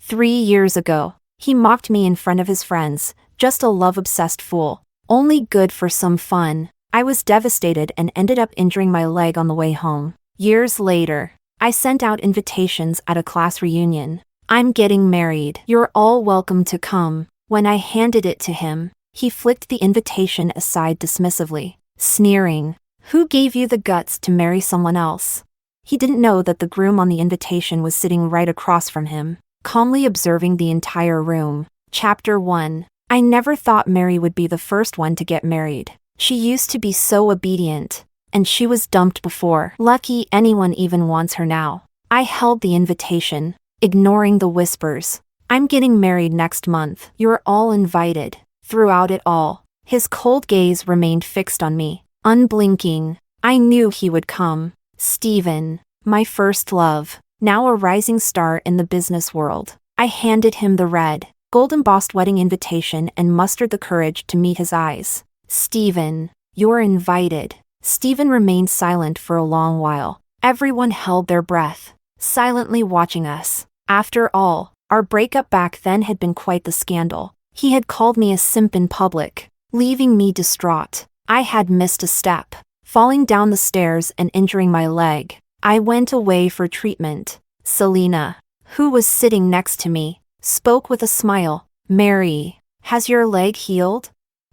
3 years ago, he mocked me in front of his friends, just a love-obsessed fool. Only good for some fun. I was devastated and ended up injuring my leg on the way home. Years later, I sent out invitations at a class reunion. I'm getting married. You're all welcome to come. When I handed it to him, he flicked the invitation aside dismissively, sneering. Who gave you the guts to marry someone else? He didn't know that the groom on the invitation was sitting right across from him, calmly observing the entire room. Chapter 1. I never thought Mary would be the first one to get married. She used to be so obedient, and she was dumped before. Lucky anyone even wants her now. I held the invitation, ignoring the whispers. I'm getting married next month. You're all invited. Throughout it all, his cold gaze remained fixed on me, unblinking. I knew he would come. Stephen, my first love, now a rising star in the business world. I handed him the red, gold-embossed wedding invitation and mustered the courage to meet his eyes. Stephen, you're invited. Stephen remained silent for a long while. Everyone held their breath, silently watching us. After all, our breakup back then had been quite the scandal. He had called me a simp in public, leaving me distraught. I had missed a step, falling down the stairs and injuring my leg. I went away for treatment. Selena, who was sitting next to me, spoke with a smile. Mary, has your leg healed?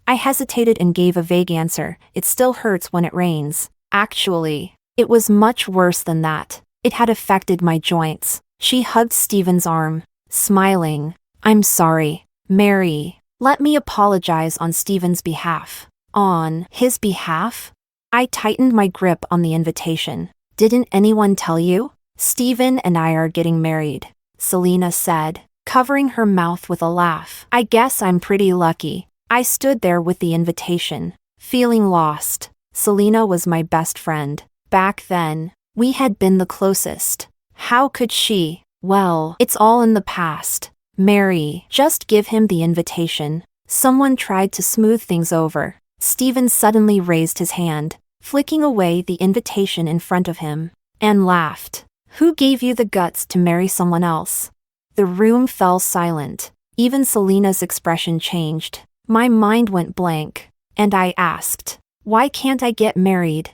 I hesitated and gave a vague answer. It still hurts when it rains. Actually, it was much worse than that. It had affected my joints. She hugged Stephen's arm, smiling. I'm sorry, Mary. Let me apologize on Stephen's behalf. On his behalf? I tightened my grip on the invitation. Didn't anyone tell you? Stephen and I are getting married, Selena said, covering her mouth with a laugh. I guess I'm pretty lucky. I stood there with the invitation, feeling lost. Selena was my best friend. Back then, we had been the closest. How could she? Well, it's all in the past. Mary, just give him the invitation. Someone tried to smooth things over. Stephen suddenly raised his hand, flicking away the invitation in front of him, and laughed. Who gave you the guts to marry someone else? The room fell silent. Even Selena's expression changed. My mind went blank, and I asked, why can't I get married?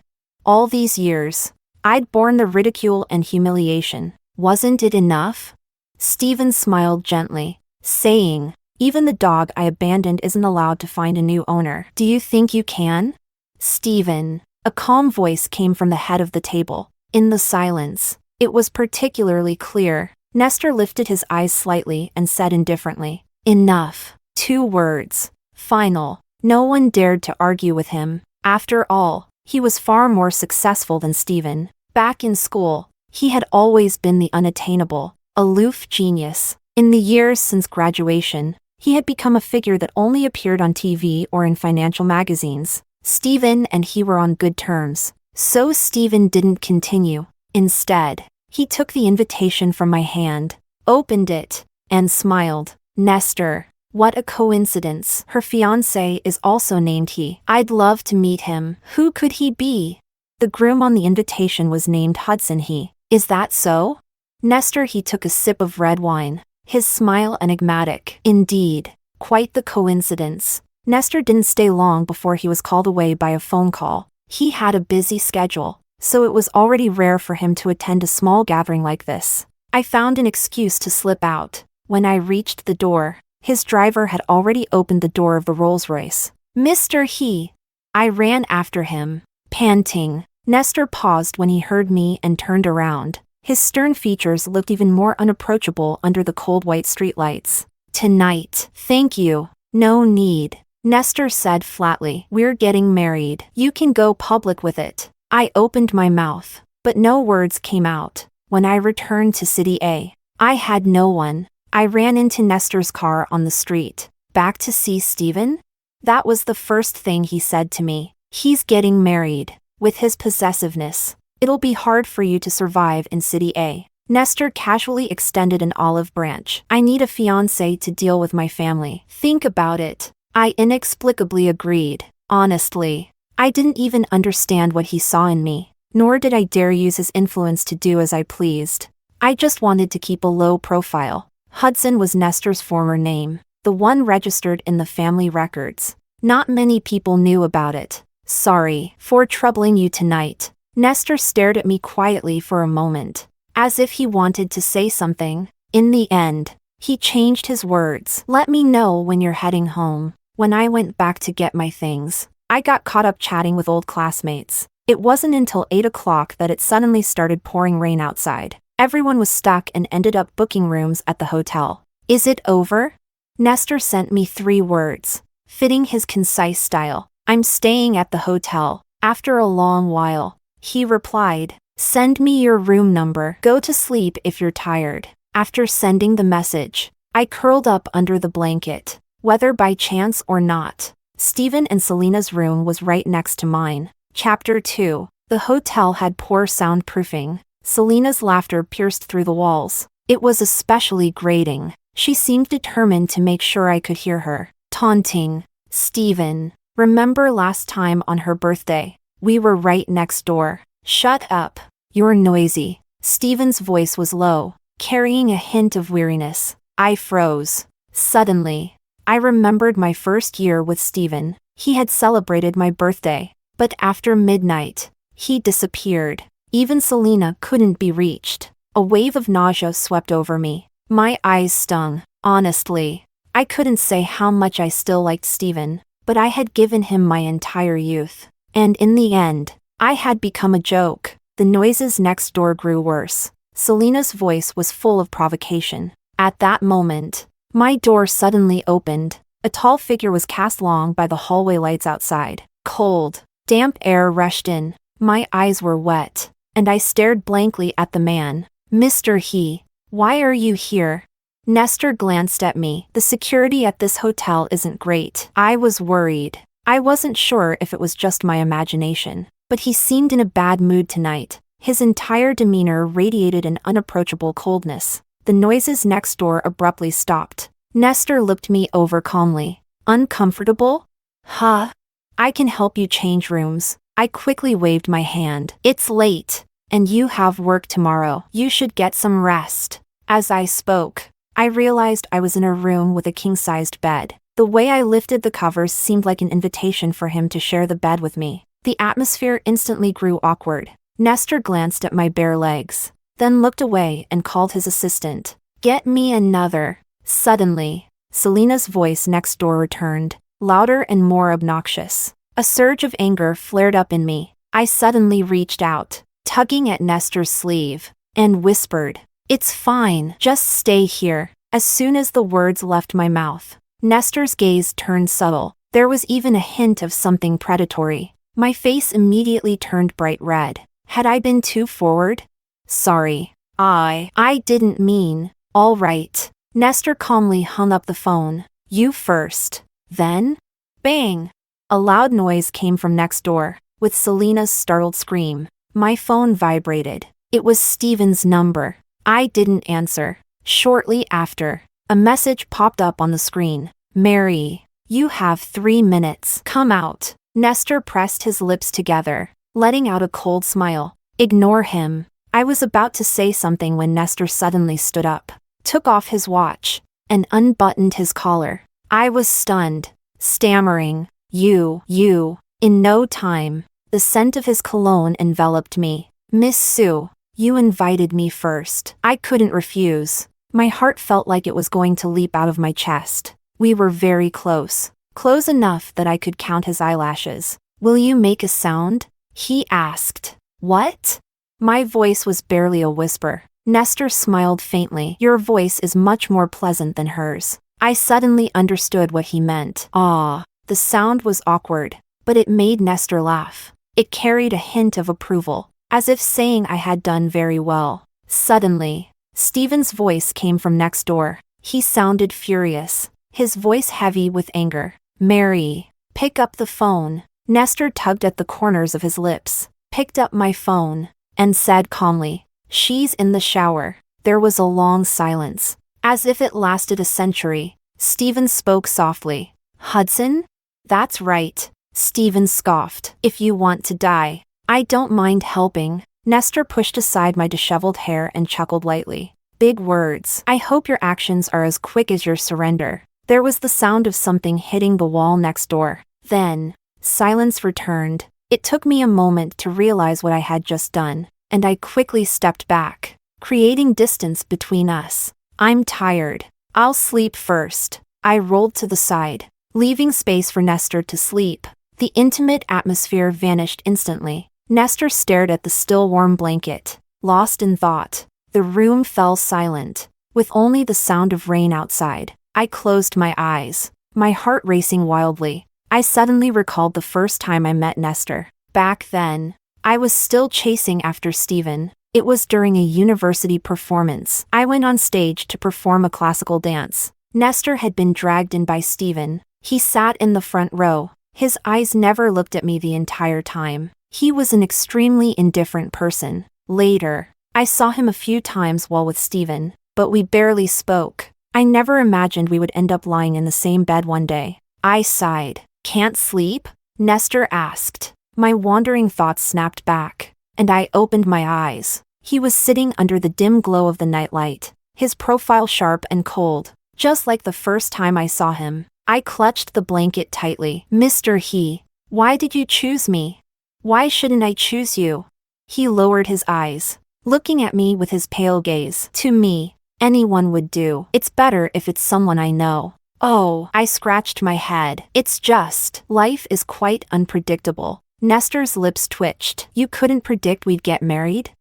All these years, I'd borne the ridicule and humiliation. Wasn't it enough? Stephen smiled gently, saying, even the dog I abandoned isn't allowed to find a new owner. Do you think you can? Stephen. A calm voice came from the head of the table. In the silence, it was particularly clear. Nestor lifted his eyes slightly and said indifferently, enough. 2 words. Final. No one dared to argue with him. After all, he was far more successful than Stephen. Back in school, he had always been the unattainable, aloof genius. In the years since graduation, he had become a figure that only appeared on TV or in financial magazines. Stephen and he were on good terms, so Stephen didn't continue. Instead, he took the invitation from my hand, opened it, and smiled. Nestor. What a coincidence. Her fiancé is also named he. I'd love to meet him. Who could he be? The groom on the invitation was named Hudson he. Is that so? Nestor he took a sip of red wine, his smile enigmatic. Indeed, quite the coincidence. Nestor didn't stay long before he was called away by a phone call. He had a busy schedule, so it was already rare for him to attend a small gathering like this. I found an excuse to slip out. When I reached the door, his driver had already opened the door of the Rolls-Royce. Mr. He. I ran after him, panting. Nestor paused when he heard me and turned around. His stern features looked even more unapproachable under the cold white streetlights. Tonight. Thank you. No need. Nestor said flatly. We're getting married. You can go public with it. I opened my mouth, but no words came out. When I returned to City A, I had no one. I ran into Nestor's car on the street. Back to see Stephen? That was the first thing he said to me. He's getting married. With his possessiveness, it'll be hard for you to survive in City A. Nestor casually extended an olive branch. I need a fiancé to deal with my family. Think about it. I inexplicably agreed. Honestly, I didn't even understand what he saw in me, nor did I dare use his influence to do as I pleased. I just wanted to keep a low profile. Hudson was Nestor's former name, the one registered in the family records. Not many people knew about it. Sorry for troubling you tonight. Nestor stared at me quietly for a moment, as if he wanted to say something. In the end, he changed his words. Let me know when you're heading home. When I went back to get my things, I got caught up chatting with old classmates. It wasn't until 8 o'clock that it suddenly started pouring rain outside. Everyone was stuck and ended up booking rooms at the hotel. Is it over? Nestor sent me 3 words, fitting his concise style. I'm staying at the hotel. After a long while, he replied, send me your room number. Go to sleep if you're tired. After sending the message, I curled up under the blanket. Whether by chance or not, Stephen and Selena's room was right next to mine. Chapter 2. The hotel had poor soundproofing. Selena's laughter pierced through the walls. It was especially grating. She seemed determined to make sure I could hear her. Taunting. Stephen, remember last time on her birthday? We were right next door. Shut up. You're noisy. Stephen's voice was low, carrying a hint of weariness. I froze. Suddenly, I remembered my first year with Stephen. He had celebrated my birthday, but after midnight, he disappeared. Even Selena couldn't be reached. A wave of nausea swept over me. My eyes stung. Honestly, I couldn't say how much I still liked Stephen, but I had given him my entire youth. And in the end, I had become a joke. The noises next door grew worse. Selena's voice was full of provocation. At that moment, my door suddenly opened. A tall figure was cast long by the hallway lights outside. Cold, damp air rushed in. My eyes were wet, and I stared blankly at the man. Mr. He, why are you here? Nestor glanced at me. The security at this hotel isn't great. I was worried. I wasn't sure if it was just my imagination, but he seemed in a bad mood tonight. His entire demeanor radiated an unapproachable coldness. The noises next door abruptly stopped. Nestor looked me over calmly. Uncomfortable? Huh? I can help you change rooms. I quickly waved my hand. It's late, and you have work tomorrow. You should get some rest. As I spoke, I realized I was in a room with a king-sized bed. The way I lifted the covers seemed like an invitation for him to share the bed with me. The atmosphere instantly grew awkward. Nestor glanced at my bare legs, then looked away and called his assistant. Get me another. Suddenly, Selena's voice next door returned, louder and more obnoxious. A surge of anger flared up in me. I suddenly reached out, tugging at Nestor's sleeve, and whispered, It's fine, just stay here. As soon as the words left my mouth, Nestor's gaze turned subtle. There was even a hint of something predatory. My face immediately turned bright red. Had I been too forward? Sorry. I didn't mean. All right. Nestor calmly hung up the phone. You first. Then? Bang! A loud noise came from next door, with Selena's startled scream. My phone vibrated. It was Stephen's number. I didn't answer. Shortly after, a message popped up on the screen. Mary, you have 3 minutes. Come out. Nestor pressed his lips together, letting out a cold smile. Ignore him. I was about to say something when Nestor suddenly stood up, took off his watch, and unbuttoned his collar. I was stunned, stammering, You. In no time, the scent of his cologne enveloped me. Miss Sue, you invited me first. I couldn't refuse. My heart felt like it was going to leap out of my chest. We were very close. Close enough that I could count his eyelashes. Will you make a sound? He asked. What? My voice was barely a whisper. Nestor smiled faintly. Your voice is much more pleasant than hers. I suddenly understood what he meant. Ah. The sound was awkward, but it made Nestor laugh. It carried a hint of approval, as if saying I had done very well. Suddenly, Stephen's voice came from next door. He sounded furious, his voice heavy with anger. Mary, pick up the phone. Nestor tugged at the corners of his lips, picked up my phone, and said calmly, She's in the shower. There was a long silence, as if it lasted a century. Stephen spoke softly. Hudson? That's right. Stephen scoffed. If you want to die, I don't mind helping. Nestor pushed aside my disheveled hair and chuckled lightly. Big words. I hope your actions are as quick as your surrender. There was the sound of something hitting the wall next door. Then, silence returned. It took me a moment to realize what I had just done, and I quickly stepped back, creating distance between us. I'm tired. I'll sleep first. I rolled to the side, leaving space for Nestor to sleep. The intimate atmosphere vanished instantly. Nestor stared at the still warm blanket, lost in thought. The room fell silent, with only the sound of rain outside. I closed my eyes, my heart racing wildly. I suddenly recalled the first time I met Nestor. Back then, I was still chasing after Steven. It was during a university performance. I went on stage to perform a classical dance. Nestor had been dragged in by Steven. He sat in the front row. His eyes never looked at me the entire time. He was an extremely indifferent person. Later, I saw him a few times while with Steven, but we barely spoke. I never imagined we would end up lying in the same bed one day. I sighed. Can't sleep? Nestor asked. My wandering thoughts snapped back, and I opened my eyes. He was sitting under the dim glow of the nightlight, his profile sharp and cold, just like the first time I saw him. I clutched the blanket tightly. Mr. He, why did you choose me? Why shouldn't I choose you? He lowered his eyes, looking at me with his pale gaze. To me, anyone would do. It's better if it's someone I know. Oh, I scratched my head. It's just, life is quite unpredictable. Nestor's lips twitched. You couldn't predict we'd get married?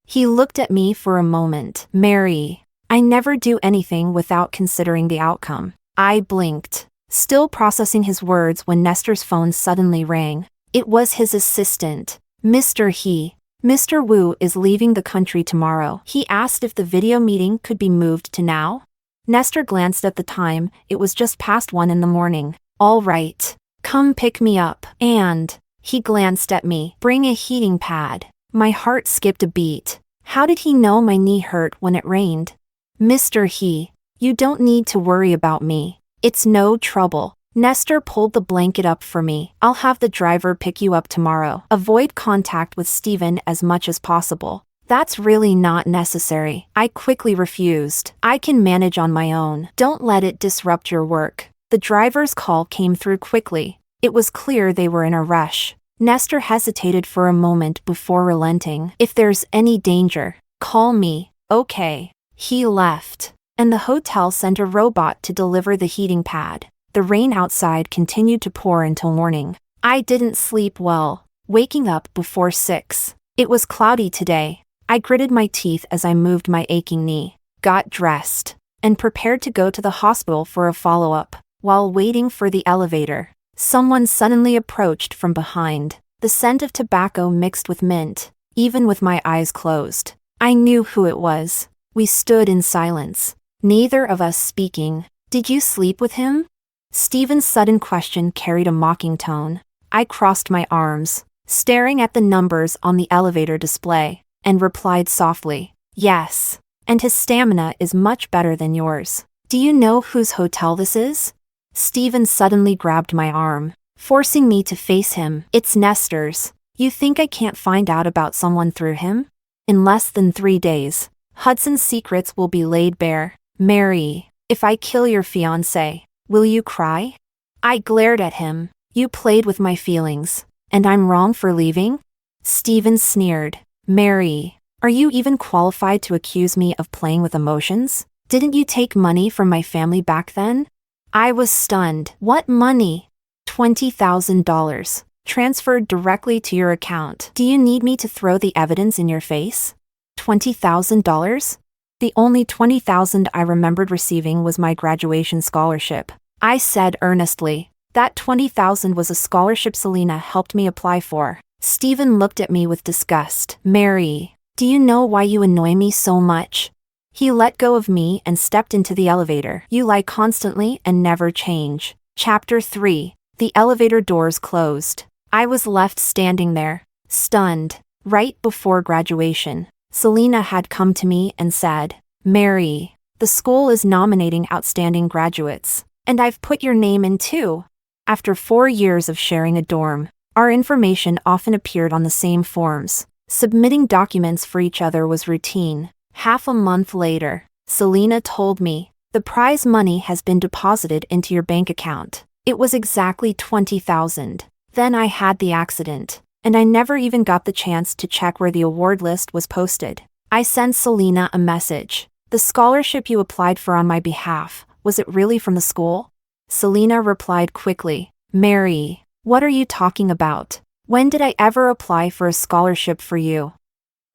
He looked at me for a moment. Marry. I never do anything without considering the outcome. I blinked, still processing his words when Nestor's phone suddenly rang. It was his assistant, Mr. He. Mr. Wu is leaving the country tomorrow. He asked if the video meeting could be moved to now. Nestor glanced at the time. It was just past 1 in the morning. All right. Come pick me up. And, he glanced at me. Bring a heating pad. My heart skipped a beat. How did he know my knee hurt when it rained? Mr. He, you don't need to worry about me. It's no trouble. Nestor pulled the blanket up for me. I'll have the driver pick you up tomorrow. Avoid contact with Steven as much as possible. That's really not necessary. I quickly refused. I can manage on my own. Don't let it disrupt your work. The driver's call came through quickly. It was clear they were in a rush. Nestor hesitated for a moment before relenting. If there's any danger, call me. Okay. He left, and the hotel sent a robot to deliver the heating pad. The rain outside continued to pour until morning. I didn't sleep well, waking up before 6. It was cloudy today. I gritted my teeth as I moved my aching knee, got dressed, and prepared to go to the hospital for a follow-up. While waiting for the elevator, someone suddenly approached from behind. The scent of tobacco mixed with mint, even with my eyes closed. I knew who it was. We stood in silence, neither of us speaking. Did you sleep with him? Steven's sudden question carried a mocking tone. I crossed my arms, staring at the numbers on the elevator display, and replied softly, yes. And his stamina is much better than yours. Do you know whose hotel this is? Steven suddenly grabbed my arm, forcing me to face him. It's Nestor's. You think I can't find out about someone through him? In less than 3 days, Hudson's secrets will be laid bare. Mary, if I kill your fiancé, will you cry? I glared at him. You played with my feelings, and I'm wrong for leaving? Steven sneered. Mary, are you even qualified to accuse me of playing with emotions? Didn't you take money from my family back then? I was stunned. What money? $20,000. Transferred directly to your account. Do you need me to throw the evidence in your face? $20,000? The only $20,000 I remembered receiving was my graduation scholarship. I said earnestly. That $20,000 was a scholarship Selena helped me apply for. Steven looked at me with disgust. Mary, do you know why you annoy me so much? He let go of me and stepped into the elevator. You lie constantly and never change. Chapter 3. The elevator doors closed. I was left standing there, stunned. Right before graduation, Selena had come to me and said, Mary, the school is nominating outstanding graduates, and I've put your name in too. After 4 years of sharing a dorm, our information often appeared on the same forms. Submitting documents for each other was routine. Half a month later, Selena told me, the prize money has been deposited into your bank account. It was exactly 20,000. Then I had the accident, and I never even got the chance to check where the award list was posted. I sent Selena a message. The scholarship you applied for on my behalf, was it really from the school? Selena replied quickly, Mary, what are you talking about? When did I ever apply for a scholarship for you?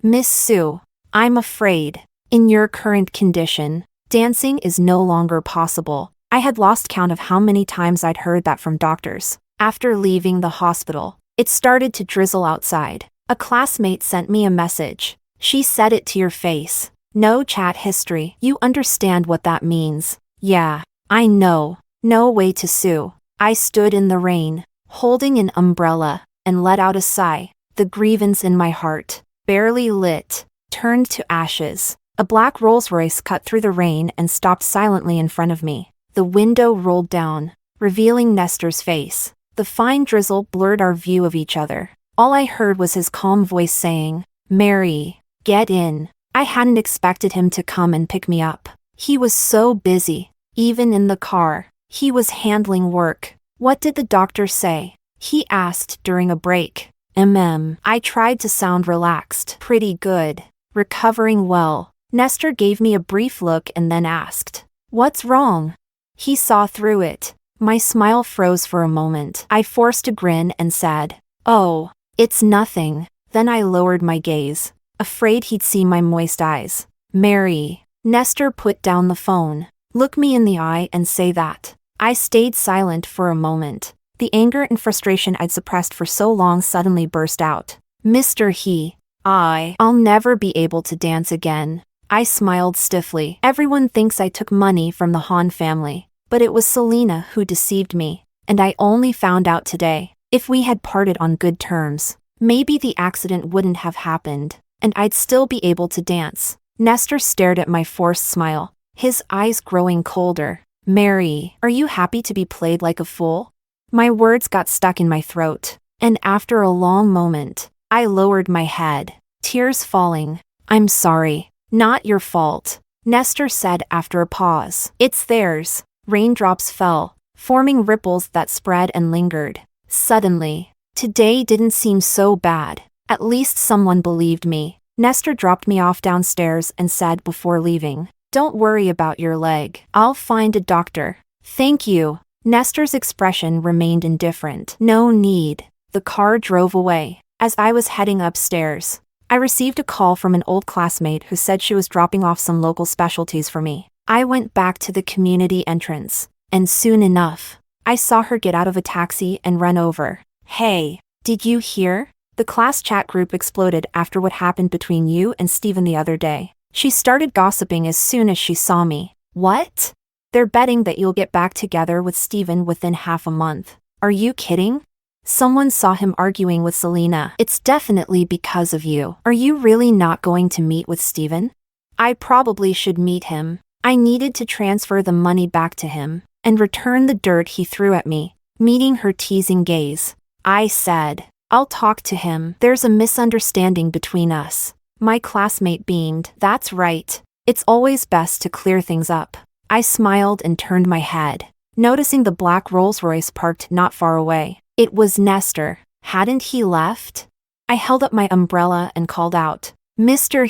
Miss Sue, I'm afraid, in your current condition, dancing is no longer possible. I had lost count of how many times I'd heard that from doctors. After leaving the hospital, it started to drizzle outside. A classmate sent me a message. She said it to your face. No chat history. You understand what that means. Yeah, I know. No way to sue. I stood in the rain, holding an umbrella, and let out a sigh. The grievance in my heart, barely lit, turned to ashes. A black Rolls-Royce cut through the rain and stopped silently in front of me. The window rolled down, revealing Nestor's face. The fine drizzle blurred our view of each other. All I heard was his calm voice saying, Mary, get in. I hadn't expected him to come and pick me up. He was so busy. Even in the car, he was handling work. What did the doctor say? He asked during a break. I tried to sound relaxed. Pretty good. Recovering well. Nestor gave me a brief look and then asked, what's wrong? He saw through it. My smile froze for a moment. I forced a grin and said, oh, it's nothing. Then I lowered my gaze, afraid he'd see my moist eyes. Mary. Nestor put down the phone. Look me in the eye and say that. I stayed silent for a moment. The anger and frustration I'd suppressed for so long suddenly burst out. Mr. I'll never be able to dance again. I smiled stiffly. Everyone thinks I took money from the Han family, but it was Selena who deceived me, and I only found out today. If we had parted on good terms, maybe the accident wouldn't have happened, and I'd still be able to dance. Nestor stared at my forced smile, his eyes growing colder. Mary, are you happy to be played like a fool? My words got stuck in my throat, and after a long moment, I lowered my head, tears falling. I'm sorry. Not your fault, Nestor said after a pause. It's theirs. Raindrops fell, forming ripples that spread and lingered. Suddenly, today didn't seem so bad. At least someone believed me. Nestor dropped me off downstairs and said before leaving, don't worry about your leg. I'll find a doctor. Thank you. Nestor's expression remained indifferent. No need. The car drove away. As I was heading upstairs, I received a call from an old classmate who said she was dropping off some local specialties for me. I went back to the community entrance, and soon enough, I saw her get out of a taxi and run over. Hey, did you hear? The class chat group exploded after what happened between you and Steven the other day. She started gossiping as soon as she saw me. What? They're betting that you'll get back together with Steven within half a month. Are you kidding? Someone saw him arguing with Selena. It's definitely because of you. Are you really not going to meet with Steven? I probably should meet him. I needed to transfer the money back to him and return the dirt he threw at me. Meeting her teasing gaze, I said, I'll talk to him. There's a misunderstanding between us. My classmate beamed. That's right. It's always best to clear things up. I smiled and turned my head, noticing the black Rolls-Royce parked not far away. It was Nestor. Hadn't he left? I held up my umbrella and called out, Mr.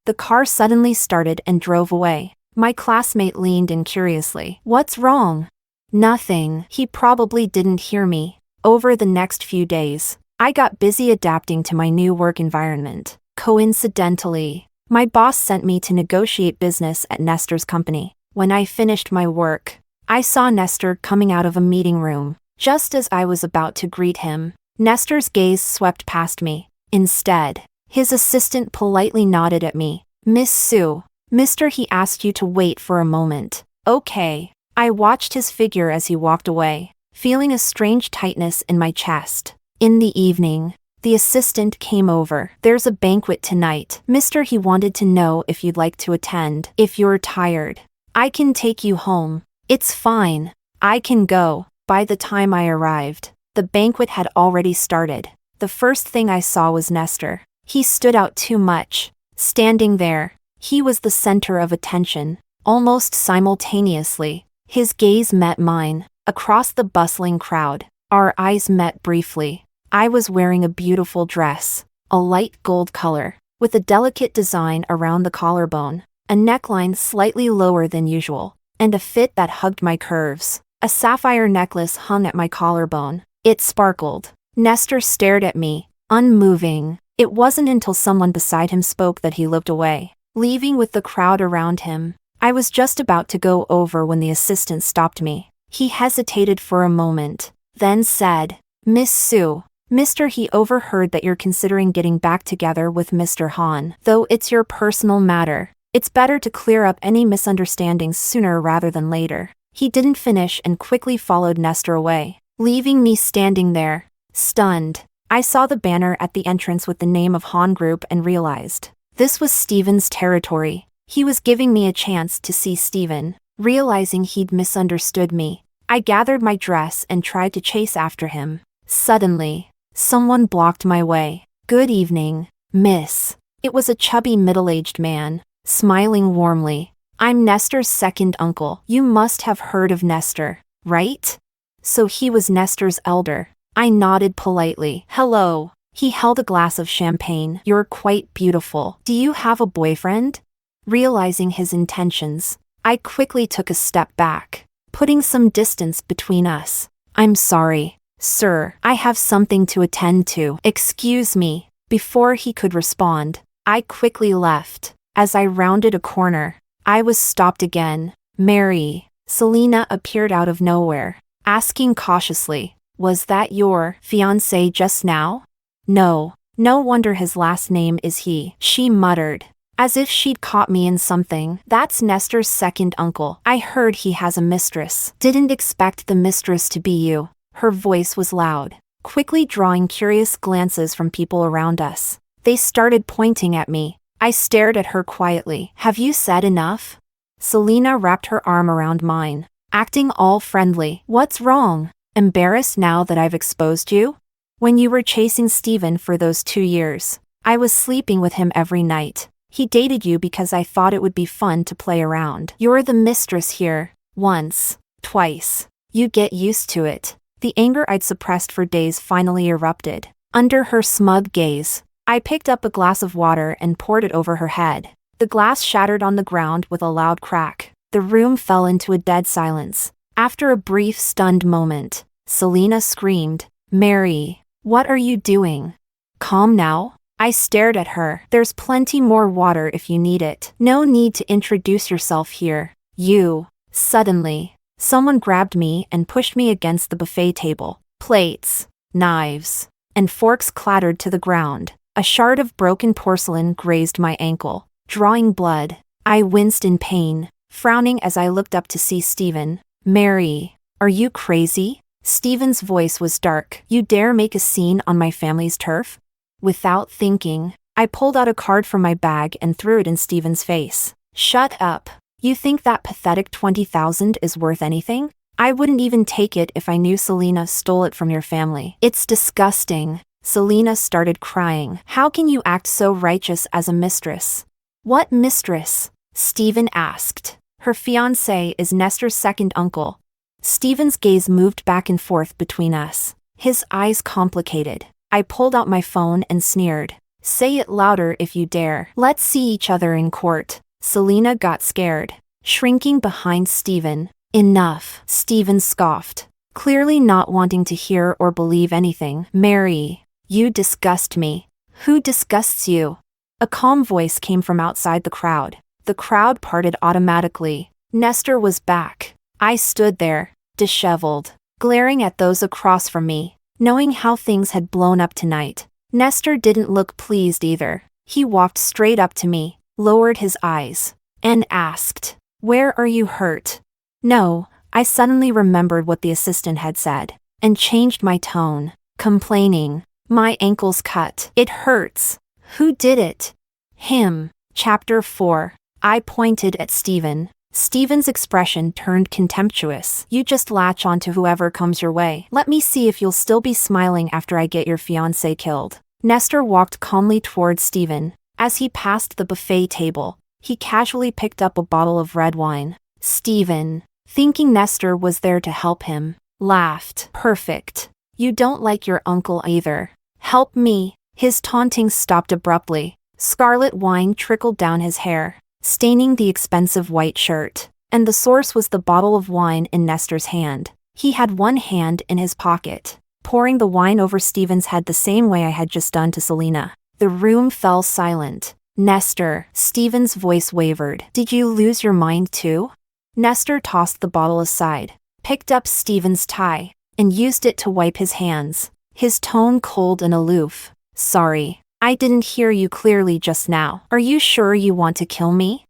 The car suddenly started and drove away. My classmate leaned in curiously. What's wrong? Nothing. He probably didn't hear me. Over the next few days, I got busy adapting to my new work environment. Coincidentally, my boss sent me to negotiate business at Nestor's company. When I finished my work, I saw Nestor coming out of a meeting room. Just as I was about to greet him, Nestor's gaze swept past me. Instead, his assistant politely nodded at me. Miss Sue, Mr. He asked you to wait for a moment. Okay. I watched his figure as he walked away, feeling a strange tightness in my chest. In the evening, the assistant came over. There's a banquet tonight. Mr. He wanted to know if you'd like to attend. If you're tired, I can take you home. It's fine. I can go. By the time I arrived, the banquet had already started. The first thing I saw was Nestor. He stood out too much. Standing there, He was the center of attention. Almost simultaneously, his gaze met mine. Across the bustling crowd, our eyes met briefly. I was wearing a beautiful dress, a light gold color, with a delicate design around the collarbone, a neckline slightly lower than usual, and a fit that hugged my curves. A sapphire necklace hung at my collarbone. It sparkled. Nestor stared at me, unmoving. It wasn't until someone beside him spoke that he looked away, leaving with the crowd around him. I was just about to go over when the assistant stopped me. He hesitated for a moment, then said, "Miss Sue, Mr. He overheard that you're considering getting back together with Mr. Han. Though it's your personal matter, it's better to clear up any misunderstandings sooner rather than later." He didn't finish and quickly followed Nestor away, leaving me standing there, stunned. I saw the banner at the entrance with the name of Han Group and realized this was Steven's territory. He was giving me a chance to see Steven. Realizing he'd misunderstood me, I gathered my dress and tried to chase after him. Suddenly, someone blocked my way. "Good evening, miss." It was a chubby middle-aged man, smiling warmly. "I'm Nestor's second uncle. You must have heard of Nestor, right?" So he was Nestor's elder. I nodded politely. "Hello." He held a glass of champagne. "You're quite beautiful. Do you have a boyfriend?" Realizing his intentions, I quickly took a step back, putting some distance between us. "I'm sorry, sir. I have something to attend to. Excuse me." Before he could respond, I quickly left. As I rounded a corner, I was stopped again. "Mary." Selena appeared out of nowhere, asking cautiously, "Was that your fiancé just now?" "No. No wonder his last name is He," she muttered, as if she'd caught me in something. "That's Nestor's second uncle. I heard he has a mistress." "Didn't expect the mistress to be you." Her voice was loud, quickly drawing curious glances from people around us. They started pointing at me. I stared at her quietly. "Have you said enough?" Selena wrapped her arm around mine, acting all friendly. "What's wrong? Embarrassed now that I've exposed you?" "When you were chasing Steven for those 2 years, I was sleeping with him every night. He dated you because I thought it would be fun to play around. You're the mistress here. Once, twice. You get used to it." The anger I'd suppressed for days finally erupted. Under her smug gaze, I picked up a glass of water and poured it over her head. The glass shattered on the ground with a loud crack. The room fell into a dead silence. After a brief stunned moment, Selena screamed, "Mary, what are you doing? Calm now." I stared at her. "There's plenty more water if you need it. No need to introduce yourself here. You." Suddenly, someone grabbed me and pushed me against the buffet table. Plates, knives, and forks clattered to the ground. A shard of broken porcelain grazed my ankle, drawing blood. I winced in pain, frowning as I looked up to see Steven. "Mary, are you crazy?" Steven's voice was dark. "You dare make a scene on my family's turf?" Without thinking, I pulled out a card from my bag and threw it in Steven's face. "Shut up. You think that pathetic 20,000 is worth anything? I wouldn't even take it if I knew Selena stole it from your family. It's disgusting." Selena started crying. "How can you act so righteous as a mistress?" "What mistress?" Steven asked. "Her fiancé is Nestor's second uncle." Steven's gaze moved back and forth between us, his eyes complicated. I pulled out my phone and sneered. "Say it louder if you dare. Let's see each other in court." Selena got scared, shrinking behind Steven. "Enough," Steven scoffed, clearly not wanting to hear or believe anything. "Mary, you disgust me." "Who disgusts you?" A calm voice came from outside the crowd. The crowd parted automatically. Nestor was back. I stood there, disheveled, glaring at those across from me, knowing how things had blown up tonight. Nestor didn't look pleased either. He walked straight up to me, lowered his eyes, and asked, "Where are you hurt?" "No." I suddenly remembered what the assistant had said, and changed my tone, complaining, "My ankle's cut. It hurts." "Who did it?" "Him." Chapter 4. I pointed at Steven. Steven's expression turned contemptuous. "You just latch on to whoever comes your way. Let me see if you'll still be smiling after I get your fiancé killed." Nestor walked calmly towards Steven. As he passed the buffet table, He casually picked up a bottle of red wine. Stephen, thinking Nestor was there to help him, laughed. Perfect. You don't like your uncle either. Help me. His taunting stopped abruptly. Scarlet wine trickled down his hair, staining the expensive white shirt. And the source was the bottle of wine in Nestor's hand. He had one hand in his pocket, pouring the wine over Stephen's head the same way I had just done to Selena. The room fell silent. Nestor, Stephen's voice wavered. Did you lose your mind too? Nestor tossed the bottle aside, picked up Stephen's tie, and used it to wipe his hands, his tone cold and aloof. Sorry, I didn't hear you clearly just now. Are you sure you want to kill me?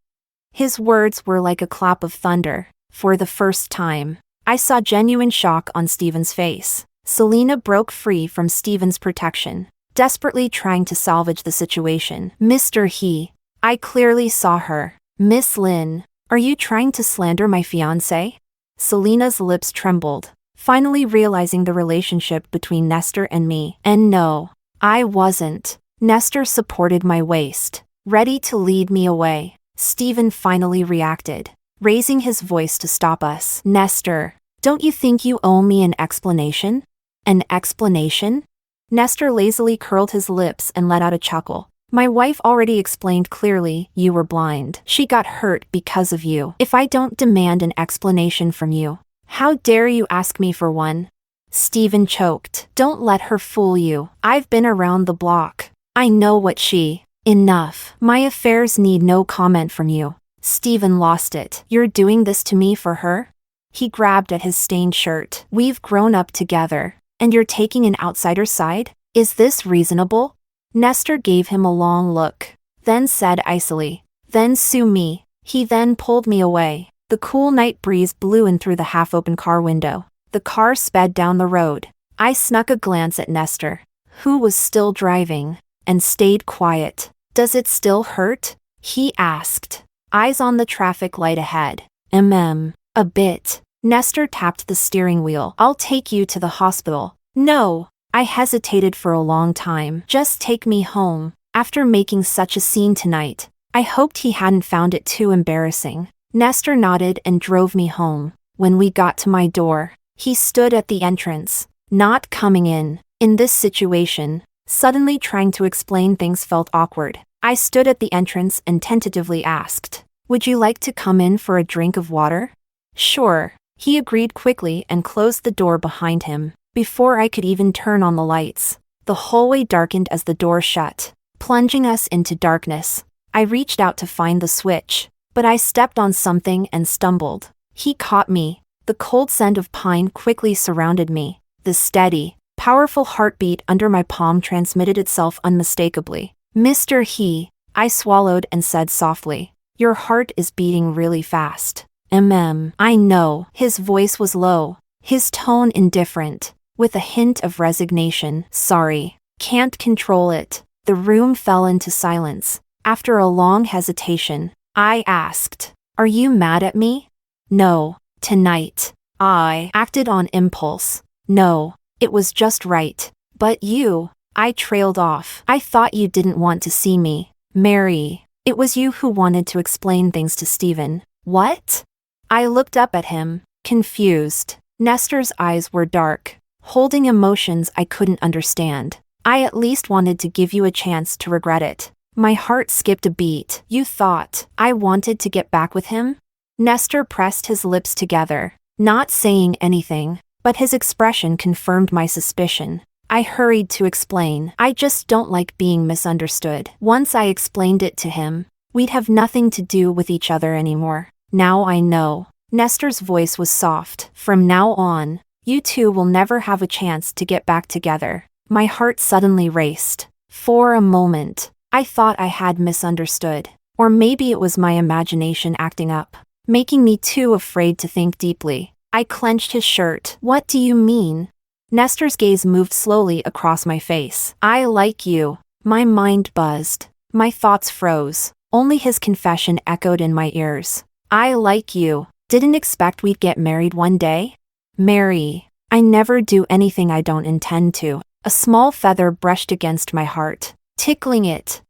His words were like a clap of thunder. For the first time, I saw genuine shock on Stephen's face. Selena broke free from Stephen's protection, desperately trying to salvage the situation. Mr. He, I clearly saw her. Miss Lin, are you trying to slander my fiancé? Selena's lips trembled, finally realizing the relationship between Nestor and me. And no, I wasn't. Nestor supported my waist, ready to lead me away. Stephen finally reacted, raising his voice to stop us. Nestor, don't you think you owe me an explanation? An explanation? Nestor lazily curled his lips and let out a chuckle. My wife already explained clearly, you were blind. She got hurt because of you. If I don't demand an explanation from you, how dare you ask me for one? Stephen choked. Don't let her fool you. I've been around the block. I know what she... Enough. My affairs need no comment from you. Stephen lost it. You're doing this to me for her? He grabbed at his stained shirt. We've grown up together, and you're taking an outsider's side? Is this reasonable? Nestor gave him a long look, then said icily, then sue me. He then pulled me away. The cool night breeze blew in through the half-open car window. The car sped down the road. I snuck a glance at Nestor, who was still driving, and stayed quiet. Does it still hurt? He asked, eyes on the traffic light ahead. A bit. Nestor tapped the steering wheel. I'll take you to the hospital. No. I hesitated for a long time. Just take me home. After making such a scene tonight, I hoped he hadn't found it too embarrassing. Nestor nodded and drove me home. When we got to my door, he stood at the entrance, not coming in. In this situation, suddenly trying to explain things felt awkward. I stood at the entrance and tentatively asked, would you like to come in for a drink of water? Sure. He agreed quickly and closed the door behind him. Before I could even turn on the lights, the hallway darkened as the door shut, plunging us into darkness. I reached out to find the switch, but I stepped on something and stumbled. He caught me. The cold scent of pine quickly surrounded me. The steady, powerful heartbeat under my palm transmitted itself unmistakably. Mr. He, I swallowed and said softly, your heart is beating really fast. I know. His voice was low, his tone indifferent, with a hint of resignation. Sorry. Can't control it. The room fell into silence. After a long hesitation, I asked, are you mad at me? No. Tonight. I acted on impulse. No. It was just right. But you... I trailed off. I thought you didn't want to see me. Mary. It was you who wanted to explain things to Stephen. What? I looked up at him, confused. Nestor's eyes were dark, holding emotions I couldn't understand. I at least wanted to give you a chance to regret it. My heart skipped a beat. You thought I wanted to get back with him? Nestor pressed his lips together, not saying anything, but his expression confirmed my suspicion. I hurried to explain. I just don't like being misunderstood. Once I explained it to him, we'd have nothing to do with each other anymore. Now I know. Nestor's voice was soft. From now on, you two will never have a chance to get back together. My heart suddenly raced. For a moment, I thought I had misunderstood. Or maybe it was my imagination acting up, making me too afraid to think deeply. I clenched his shirt. What do you mean? Nestor's gaze moved slowly across my face. I like you. My mind buzzed. My thoughts froze. Only his confession echoed in my ears. I like you. Didn't expect we'd get married one day? Mary, I never do anything I don't intend to. A small feather brushed against my heart, tickling it.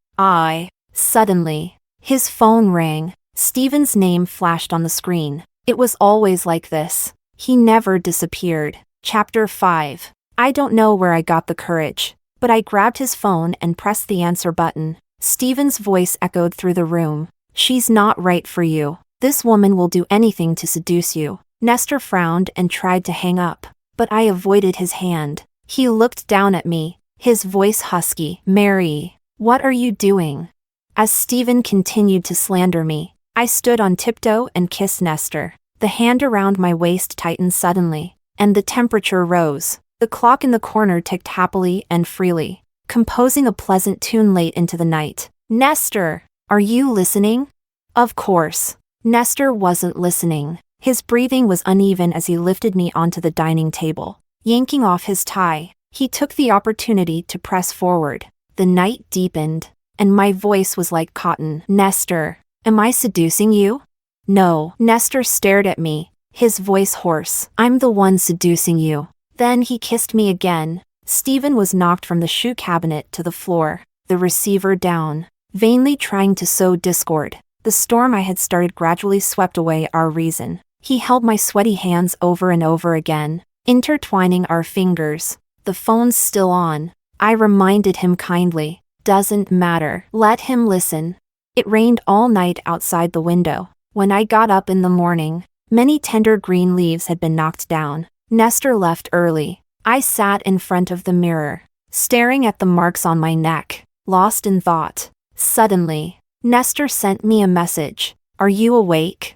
Suddenly, His phone rang. Steven's name flashed on the screen. It was always like this. He never disappeared. Chapter 5. I don't know where I got the courage, but I grabbed his phone and pressed the answer button. Steven's voice echoed through the room. She's not right for you. This woman will do anything to seduce you. Nestor frowned and tried to hang up, but I avoided his hand. He looked down at me, his voice husky. Mary, what are you doing? As Steven continued to slander me, I stood on tiptoe and kissed Nestor. The hand around my waist tightened suddenly, and the temperature rose. The clock in the corner ticked happily and freely, composing a pleasant tune late into the night. Nestor, are you listening? Of course. Nestor wasn't listening. His breathing was uneven as he lifted me onto the dining table. Yanking off his tie, he took the opportunity to press forward. The night deepened, and my voice was like cotton. Nestor, am I seducing you? No. Nestor stared at me, his voice hoarse. I'm the one seducing you. Then he kissed me again. Steven was knocked from the shoe cabinet to the floor, the receiver down, vainly trying to sow discord. The storm I had started gradually swept away our reason. He held my sweaty hands over and over again, intertwining our fingers. The phone's still on. I reminded him kindly. Doesn't matter. Let him listen. It rained all night outside the window. When I got up in the morning, many tender green leaves had been knocked down. Nestor left early. I sat in front of the mirror, staring at the marks on my neck, lost in thought. Suddenly, Nestor sent me a message. Are you awake?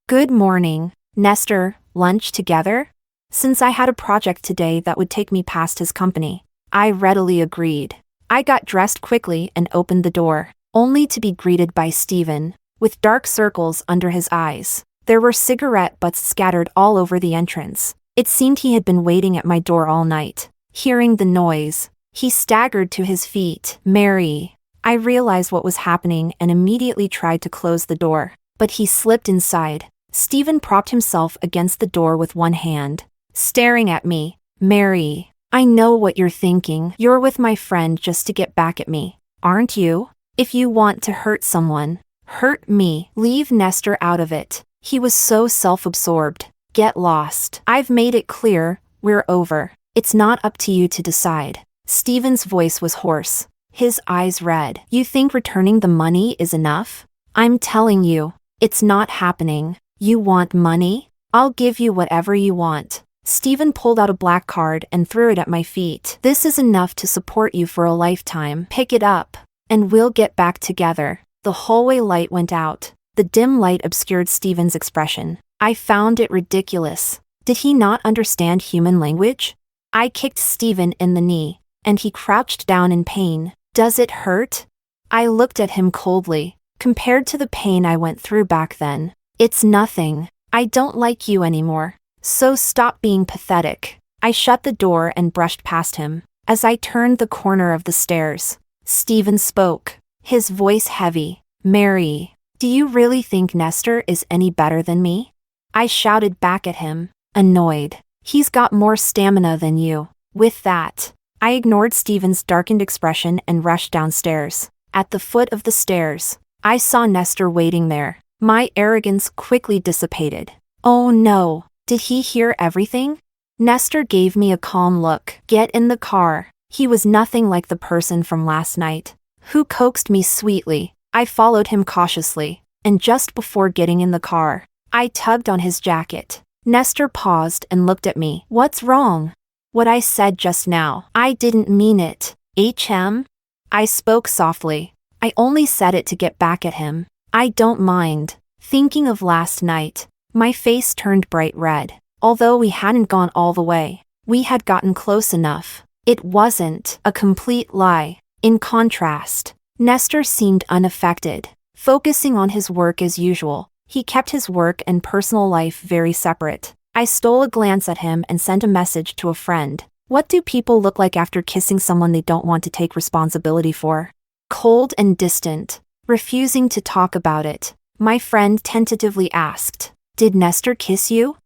Good morning, Nestor. Lunch together? Since I had a project today that would take me past his company, I readily agreed. I got dressed quickly and opened the door, only to be greeted by Steven, with dark circles under his eyes. There were cigarette butts scattered all over the entrance. It seemed he had been waiting at my door all night. Hearing the noise, he staggered to his feet. Mary. I realized what was happening and immediately tried to close the door, but he slipped inside. Steven propped himself against the door with one hand, staring at me. Mary, I know what you're thinking. You're with my friend just to get back at me, aren't you? If you want to hurt someone, hurt me. Leave Nestor out of it. He was so self-absorbed. Get lost. I've made it clear, we're over. It's not up to you to decide. Steven's voice was hoarse, his eyes red. You think returning the money is enough? I'm telling you, it's not happening. You want money? I'll give you whatever you want. Steven pulled out a black card and threw it at my feet. This is enough to support you for a lifetime. Pick it up, and we'll get back together. The hallway light went out. The dim light obscured Steven's expression. I found it ridiculous. Did he not understand human language? I kicked Steven in the knee, and he crouched down in pain. Does it hurt? I looked at him coldly. Compared to the pain I went through back then, it's nothing. I don't like you anymore, so stop being pathetic. I shut the door and brushed past him. As I turned the corner of the stairs, Steven spoke, his voice heavy. Mary, do you really think Nestor is any better than me? I shouted back at him, annoyed. He's got more stamina than you. With that, I ignored Steven's darkened expression and rushed downstairs. At the foot of the stairs, I saw Nestor waiting there. My arrogance quickly dissipated. Oh no, did he hear everything? Nestor gave me a calm look. Get in the car. He was nothing like the person from last night, who coaxed me sweetly. I followed him cautiously, and just before getting in the car, I tugged on his jacket. Nestor paused and looked at me. What's wrong? What I said just now. I didn't mean it. I spoke softly. I only said it to get back at him. I don't mind. Thinking of last night, my face turned bright red. Although we hadn't gone all the way, we had gotten close enough. It wasn't a complete lie. In contrast, Nestor seemed unaffected, focusing on his work as usual. He kept his work and personal life very separate. I stole a glance at him and sent a message to a friend. What do people look like after kissing someone they don't want to take responsibility for? Cold and distant, refusing to talk about it. My friend tentatively asked, Did Nestor kiss you?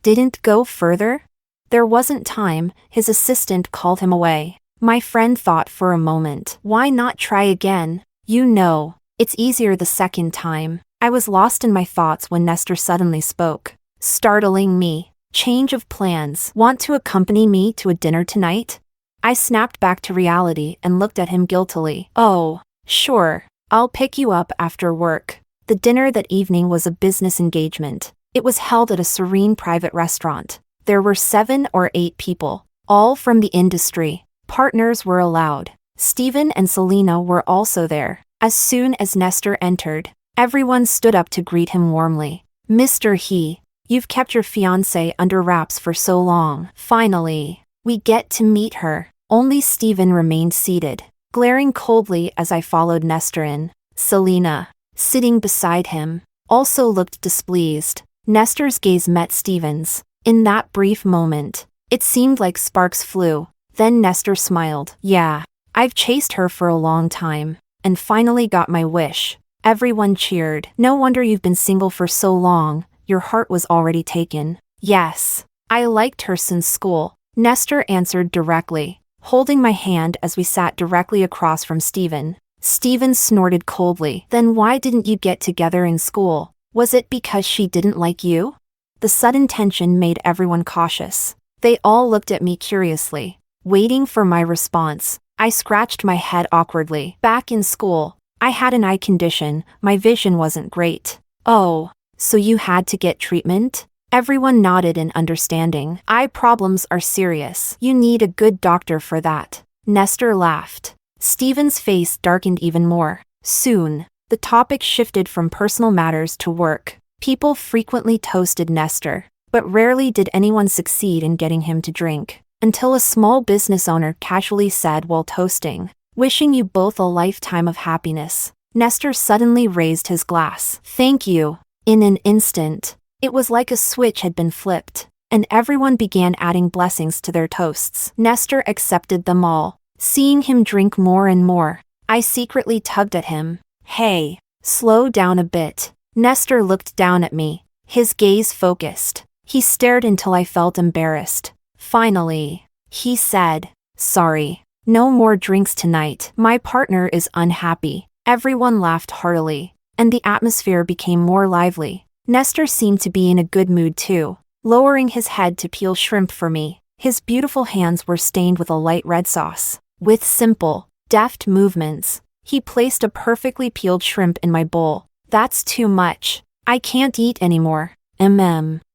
Didn't go further? There wasn't time. His assistant called him away. My friend thought for a moment. Why not try again? You know, it's easier the second time. I was lost in my thoughts when Nestor suddenly spoke, startling me. Change of plans. Want to accompany me to a dinner tonight? I snapped back to reality and looked at him guiltily. Oh, sure. I'll pick you up after work. The dinner that evening was a business engagement. It was held at a serene private restaurant. There were 7 or 8 people, all from the industry. Partners were allowed. Stephen and Selena were also there. As soon as Nestor entered, everyone stood up to greet him warmly. Mr. He, you've kept your fiancée under wraps for so long. Finally, we get to meet her. Only Stephen remained seated, glaring coldly as I followed Nestor in. Selena, sitting beside him, also looked displeased. Nestor's gaze met Stephen's. In that brief moment, it seemed like sparks flew. Then Nestor smiled. Yeah, I've chased her for a long time, and finally got my wish. Everyone cheered. No wonder you've been single for so long, your heart was already taken. Yes, I liked her since school, Nestor answered directly, holding my hand as we sat directly across from Stephen. Stephen snorted coldly. Then why didn't you get together in school? Was it because she didn't like you? The sudden tension made everyone cautious. They all looked at me curiously, waiting for my response. I scratched my head awkwardly. Back in school, I had an eye condition, my vision wasn't great. Oh, so you had to get treatment? Everyone nodded in understanding. Eye problems are serious. You need a good doctor for that. Nestor laughed. Stephen's face darkened even more. Soon, the topic shifted from personal matters to work. People frequently toasted Nestor, but rarely did anyone succeed in getting him to drink. Until a small business owner casually said while toasting, "Wishing you both a lifetime of happiness." Nestor suddenly raised his glass. Thank you. In an instant, it was like a switch had been flipped, and everyone began adding blessings to their toasts. Nestor accepted them all. Seeing him drink more and more, I secretly tugged at him. Hey, slow down a bit. Nestor looked down at me, his gaze focused. He stared until I felt embarrassed. Finally, he said, sorry, no more drinks tonight. My partner is unhappy. Everyone laughed heartily, and the atmosphere became more lively. Nestor seemed to be in a good mood too, lowering his head to peel shrimp for me. His beautiful hands were stained with a light red sauce. With simple, deft movements, he placed a perfectly peeled shrimp in my bowl. That's too much. I can't eat anymore.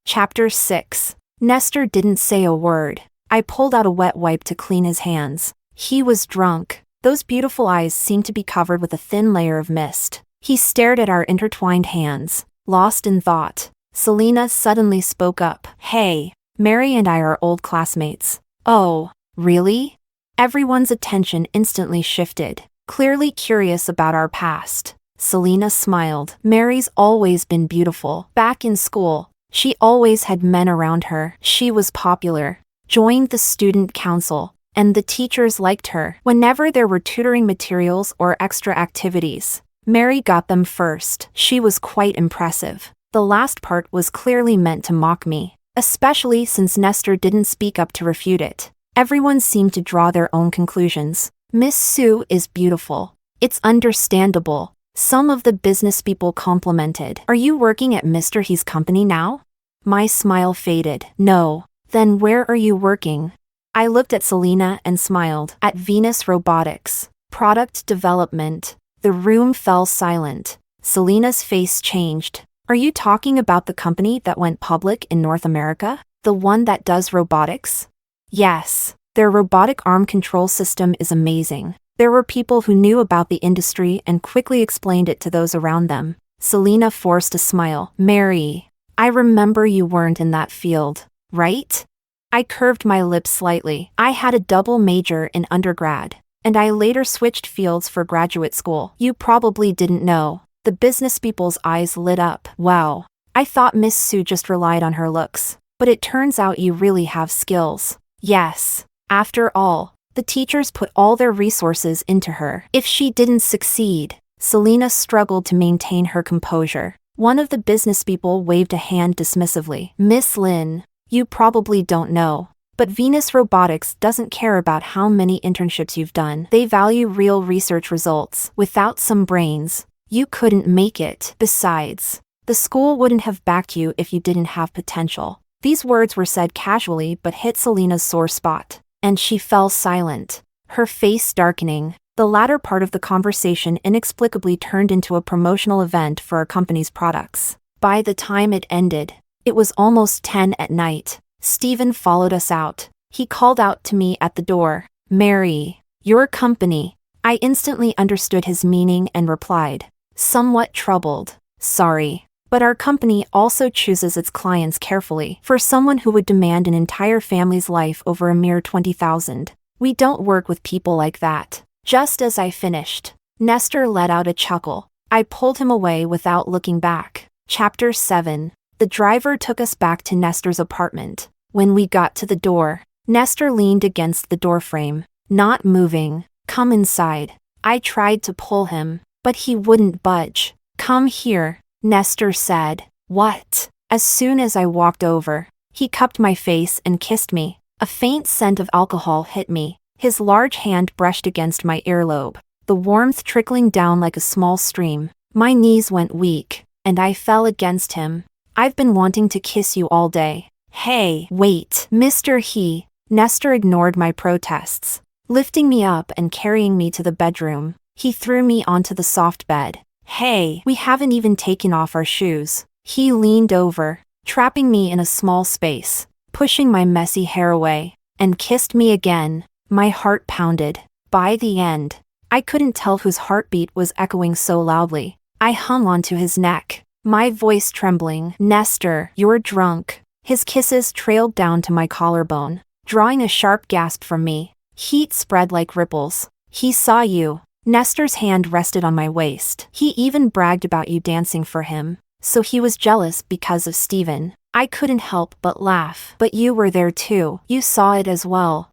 Chapter 6. Nestor didn't say a word. I pulled out a wet wipe to clean his hands. He was drunk. Those beautiful eyes seemed to be covered with a thin layer of mist. He stared at our intertwined hands, lost in thought. Selena suddenly spoke up. Hey, Mary and I are old classmates. Oh, really? Everyone's attention instantly shifted, clearly curious about our past. Selena smiled. Mary's always been beautiful. Back in school, she always had men around her. She was popular, joined the student council, and the teachers liked her. Whenever there were tutoring materials or extra activities, Mary got them first. She was quite impressive. The last part was clearly meant to mock me, especially since Nestor didn't speak up to refute it. Everyone seemed to draw their own conclusions. Miss Sue is beautiful. It's understandable. Some of the business people complimented. Are you working at Mr. He's company now? My smile faded. No. Then where are you working? I looked at Selena and smiled. At Venus Robotics. Product development. The room fell silent. Selena's face changed. Are you talking about the company that went public in North America? The one that does robotics? Yes. Their robotic arm control system is amazing. There were people who knew about the industry and quickly explained it to those around them. Selena forced a smile. Mary, I remember you weren't in that field, right? I curved my lips slightly. I had a double major in undergrad, and I later switched fields for graduate school. You probably didn't know. The business people's eyes lit up. Wow. I thought Miss Sue just relied on her looks, but it turns out you really have skills. Yes. After all, the teachers put all their resources into her. If she didn't succeed, Selena struggled to maintain her composure. One of the business people waved a hand dismissively. Miss Lynn, you probably don't know, But Venus Robotics doesn't care about how many internships you've done. They value real research results. Without some brains, you couldn't make it. Besides, the school wouldn't have backed you if you didn't have potential. These words were said casually but hit Selena's sore spot, and she fell silent, her face darkening. The latter part of the conversation inexplicably turned into a promotional event for our company's products. By the time it ended, it was almost 10 at night. Stephen followed us out. He called out to me at the door, "Mary, your company." I instantly understood his meaning and replied, somewhat troubled, "Sorry, but our company also chooses its clients carefully. For someone who would demand an entire family's life over a mere 20,000, we don't work with people like that." Just as I finished, Nestor let out a chuckle. I pulled him away without looking back. Chapter 7. The driver took us back to Nestor's apartment. When we got to the door, Nestor leaned against the doorframe, not moving. "Come inside." I tried to pull him, but he wouldn't budge. "Come here," Nestor said. "What?" As soon as I walked over, he cupped my face and kissed me. A faint scent of alcohol hit me. His large hand brushed against my earlobe, the warmth trickling down like a small stream. My knees went weak, and I fell against him. "I've been wanting to kiss you all day." "Hey, wait, Mr. He." Nestor ignored my protests. Lifting me up and carrying me to the bedroom, he threw me onto the soft bed. "Hey, we haven't even taken off our shoes." He leaned over, trapping me in a small space, pushing my messy hair away, and kissed me again. My heart pounded. By the end, I couldn't tell whose heartbeat was echoing so loudly. I hung onto his neck, my voice trembling. "Nestor, you're drunk." His kisses trailed down to my collarbone, drawing a sharp gasp from me. Heat spread like ripples. "He saw you." Nestor's hand rested on my waist. "He even bragged about you dancing for him. So he was jealous because of Stephen." I couldn't help but laugh. "But you were there too. You saw it as well."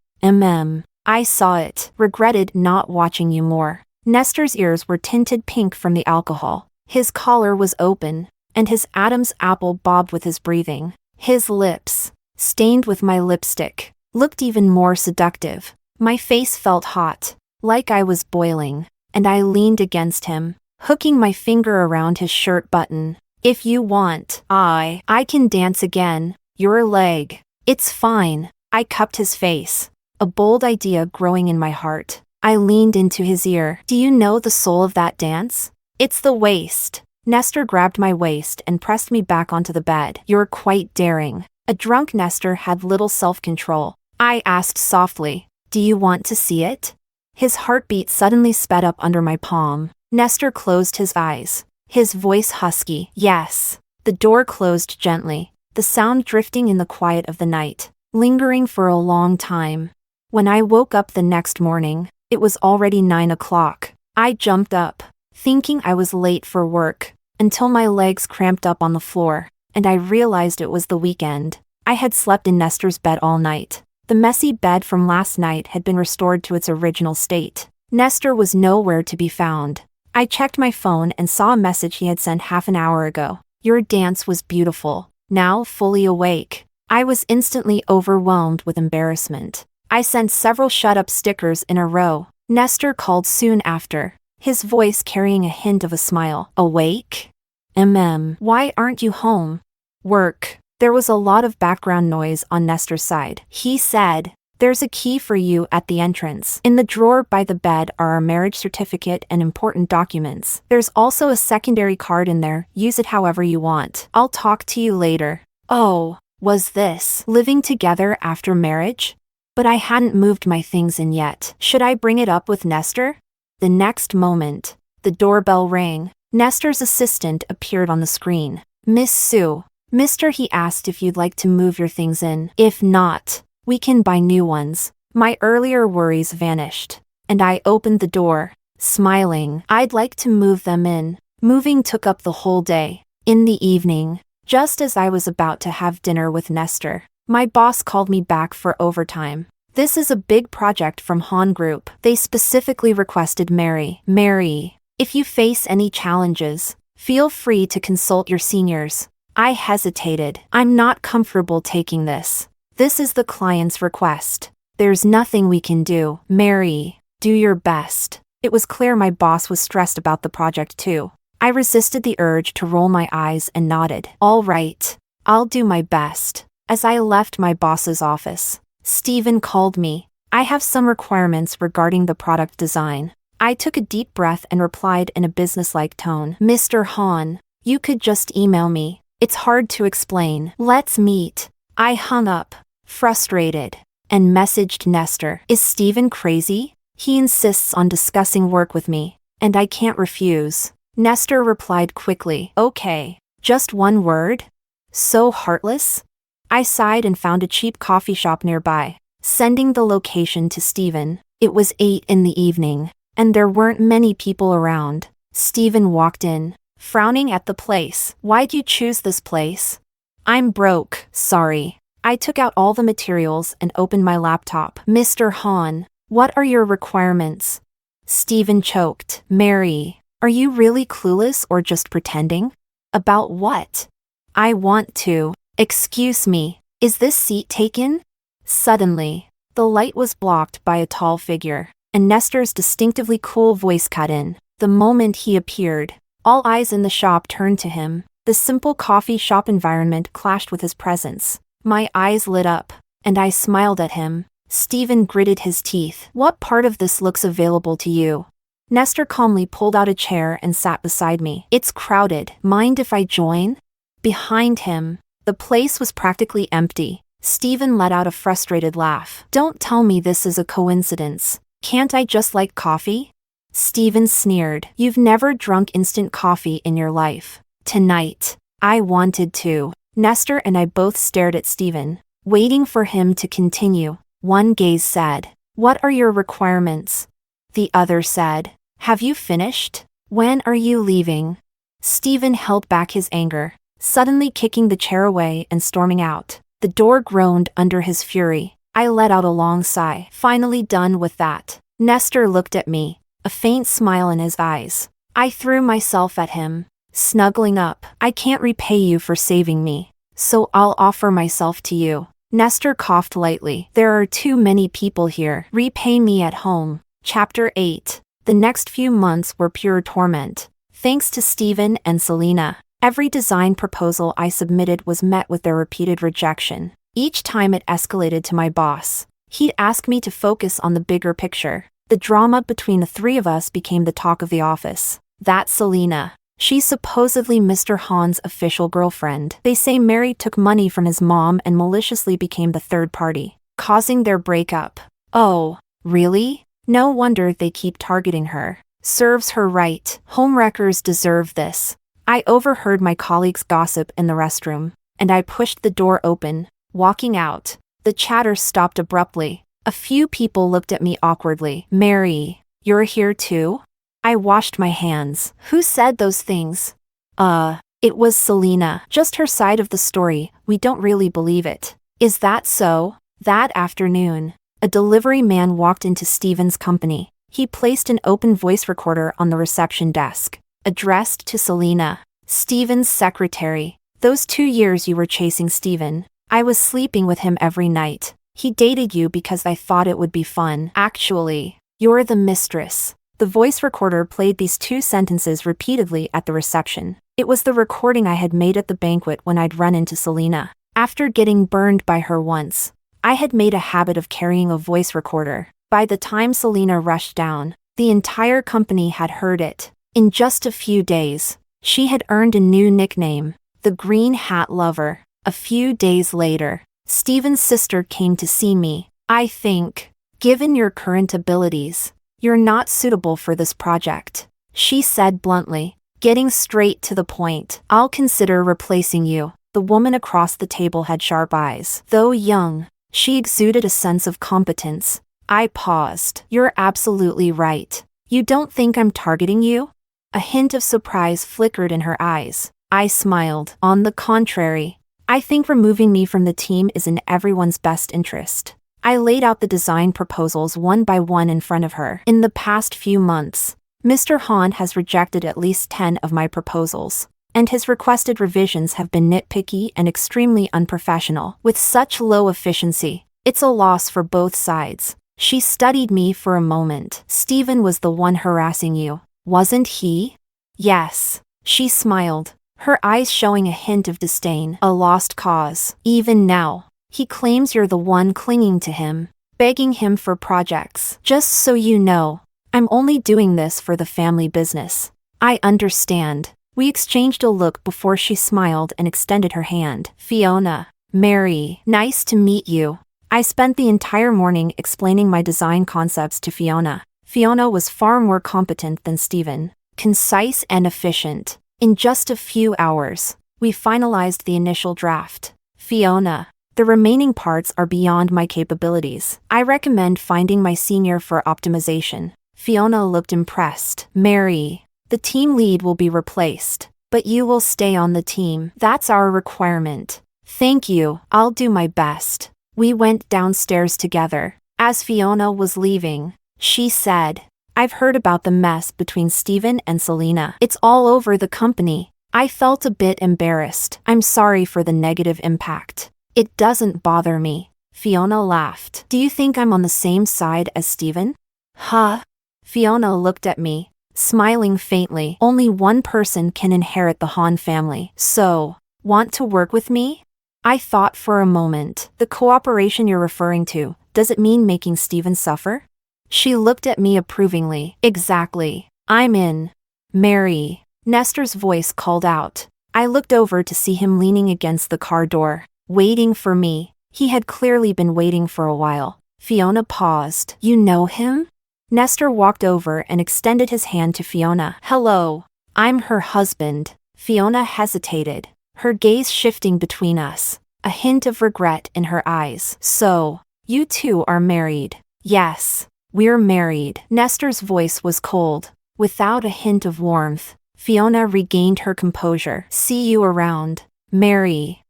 I saw it. Regretted not watching you more." Nestor's ears were tinted pink from the alcohol. His collar was open, and his Adam's apple bobbed with his breathing. His lips, stained with my lipstick, looked even more seductive. My face felt hot, like I was boiling, and I leaned against him, hooking my finger around his shirt button. "If you want, I can dance again. Your leg." "It's fine." I cupped his face, a bold idea growing in my heart. I leaned into his ear. "Do you know the soul of that dance? It's the waist." Nestor grabbed my waist and pressed me back onto the bed. "You're quite daring." A drunk Nestor had little self-control. I asked softly, "Do you want to see it?" His heartbeat suddenly sped up under my palm. Nestor closed his eyes, his voice husky. "Yes." The door closed gently, the sound drifting in the quiet of the night, lingering for a long time. When I woke up the next morning, it was already 9 o'clock. I jumped up, thinking I was late for work, until my legs cramped up on the floor, and I realized it was the weekend. I had slept in Nestor's bed all night. The messy bed from last night had been restored to its original state. Nestor was nowhere to be found. I checked my phone and saw a message he had sent half an hour ago. "Your dance was beautiful." Now fully awake, I was instantly overwhelmed with embarrassment. I sent several shut-up stickers in a row. Nestor called soon after, his voice carrying a hint of a smile. "Awake? Why aren't you home?" "Work." There was a lot of background noise on Nestor's side. He said, "There's a key for you at the entrance. In the drawer by the bed are our marriage certificate and important documents. There's also a secondary card in there. Use it however you want. I'll talk to you later." Oh, was this living together after marriage? But I hadn't moved my things in yet. Should I bring it up with Nestor? The next moment, the doorbell rang. Nestor's assistant appeared on the screen. "Miss Sue." "Mr. He asked if you'd like to move your things in. If not, we can buy new ones." My earlier worries vanished, and I opened the door, smiling. I'd like to move them in. Moving took up the whole day. In the evening, just as I was about to have dinner with Nestor, my boss called me back for overtime. "This is a big project from Han Group. They specifically requested Mary. If you face any challenges, feel free to consult your seniors." I hesitated. "I'm not comfortable taking this. This is the client's request. There's nothing we can do. Mary, do your best. It was clear my boss was stressed about the project too. I resisted the urge to roll my eyes and nodded. All right, I'll do my best. As I left my boss's office, Stephen called me. I have some requirements regarding the product design. I took a deep breath and replied in a businesslike tone. Mr. Hahn, you could just email me. It's hard to explain. Let's meet. I hung up, frustrated, and messaged Nestor. Is Stephen crazy? He insists on discussing work with me, and I can't refuse. Nestor replied quickly. Okay, just one word? So heartless? I sighed and found a cheap coffee shop nearby, sending the location to Stephen. It was 8 in the evening, and there weren't many people around. Stephen walked in, frowning at the place. Why'd you choose this place? I'm broke, sorry. I took out all the materials and opened my laptop. Mr. Hahn, what are your requirements? Stephen choked. Mary, are you really clueless or just pretending? About what? I want to. Excuse me, is this seat taken? Suddenly, the light was blocked by a tall figure, and Nestor's distinctively cool voice cut in. The moment he appeared, all eyes in the shop turned to him. The simple coffee shop environment clashed with his presence. My eyes lit up, and I smiled at him. Stephen gritted his teeth. What part of this looks available to you? Nestor calmly pulled out a chair and sat beside me. It's crowded. Mind if I join? Behind him, the place was practically empty. Stephen let out a frustrated laugh. Don't tell me this is a coincidence. Can't I just like coffee? Stephen sneered. You've never drunk instant coffee in your life. Tonight, I wanted to. Nestor and I both stared at Stephen, waiting for him to continue. One gaze said, What are your requirements? The other said, Have you finished? When are you leaving? Stephen held back his anger, suddenly kicking the chair away and storming out. The door groaned under his fury. I let out a long sigh. Finally done with that. Nestor looked at me, a faint smile in his eyes. I threw myself at him, snuggling up. I can't repay you for saving me, so I'll offer myself to you. Nestor coughed lightly. There are too many people here. Repay me at home. Chapter 8. The next few months were pure torment. Thanks to Stephen and Selena, every design proposal I submitted was met with their repeated rejection. Each time it escalated to my boss. He'd ask me to focus on the bigger picture. The drama between the three of us became the talk of the office. That's Selena. She's supposedly Mr. Hahn's official girlfriend. They say Mary took money from his mom and maliciously became the third party, causing their breakup. Oh, really? No wonder they keep targeting her. Serves her right. Homewreckers deserve this. I overheard my colleagues' gossip in the restroom, and I pushed the door open. Walking out, the chatter stopped abruptly. A few people looked at me awkwardly. Mary, you're here too? I washed my hands. Who said those things? It was Selena. Just her side of the story. We don't really believe it. Is that so? That afternoon, a delivery man walked into Stephen's company. He placed an open voice recorder on the reception desk, addressed to Selena, Stephen's secretary. Those 2 years you were chasing Stephen, I was sleeping with him every night. He dated you because I thought it would be fun. Actually, you're the mistress. The voice recorder played these 2 sentences repeatedly at the reception. It was the recording I had made at the banquet when I'd run into Selena. After getting burned by her once, I had made a habit of carrying a voice recorder. By the time Selena rushed down, the entire company had heard it. In just a few days, she had earned a new nickname, the Green Hat Lover. A few days later, Stephen's sister came to see me. I think, given your current abilities, you're not suitable for this project, she said bluntly, getting straight to the point. I'll consider replacing you. The woman across the table had sharp eyes. Though young, she exuded a sense of competence. I paused. You're absolutely right. You don't think I'm targeting you? A hint of surprise flickered in her eyes. I smiled. On the contrary, I think removing me from the team is in everyone's best interest. I laid out the design proposals one by one in front of her. In the past few months, Mr. Hahn has rejected at least 10 of my proposals, and his requested revisions have been nitpicky and extremely unprofessional. With such low efficiency, it's a loss for both sides. She studied me for a moment. Steven was the one harassing you, wasn't he? Yes. She smiled, her eyes showing a hint of disdain. A lost cause. Even now, he claims you're the one clinging to him, begging him for projects. Just so you know, I'm only doing this for the family business. I understand. We exchanged a look before she smiled and extended her hand. Fiona. Mary. Nice to meet you. I spent the entire morning explaining my design concepts to Fiona. Fiona was far more competent than Steven, concise and efficient. In just a few hours, we finalized the initial draft. Fiona. The remaining parts are beyond my capabilities. I recommend finding my senior for optimization. Fiona looked impressed. Mary. The team lead will be replaced, but you will stay on the team. That's our requirement. Thank you. I'll do my best. We went downstairs together. As Fiona was leaving, she said, I've heard about the mess between Steven and Selena. It's all over the company. I felt a bit embarrassed. I'm sorry for the negative impact. It doesn't bother me. Fiona laughed. Do you think I'm on the same side as Steven? Huh? Fiona looked at me, smiling faintly. Only one person can inherit the Han family. So, want to work with me? I thought for a moment. The cooperation you're referring to, does it mean making Steven suffer? She looked at me approvingly. Exactly. I'm in. Mary. Nestor's voice called out. I looked over to see him leaning against the car door, waiting for me. He had clearly been waiting for a while. Fiona paused. You know him? Nestor walked over and extended his hand to Fiona. Hello. I'm her husband. Fiona hesitated, her gaze shifting between us, a hint of regret in her eyes. So, you two are married? Yes, we're married. Nestor's voice was cold, without a hint of warmth. Fiona regained her composure. See you around. Mary.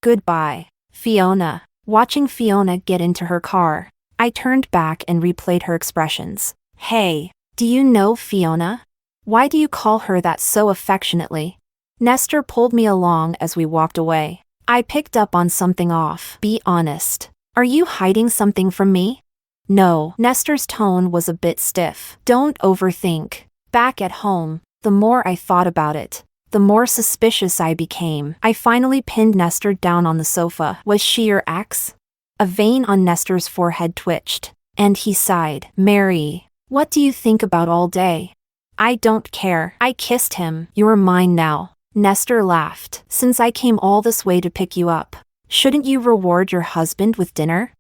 Goodbye. Fiona. Watching Fiona get into her car, I turned back and replayed her expressions. Hey, do you know Fiona? Why do you call her that so affectionately? Nestor pulled me along as we walked away. I picked up on something off. Be honest. Are you hiding something from me? No. Nestor's tone was a bit stiff. Don't overthink. Back at home, the more I thought about it, the more suspicious I became. I finally pinned Nestor down on the sofa. Was she your ex? A vein on Nestor's forehead twitched, and he sighed. Mary, what do you think about all day? I don't care. I kissed him. You're mine now. Nestor laughed. Since I came all this way to pick you up, shouldn't you reward your husband with dinner?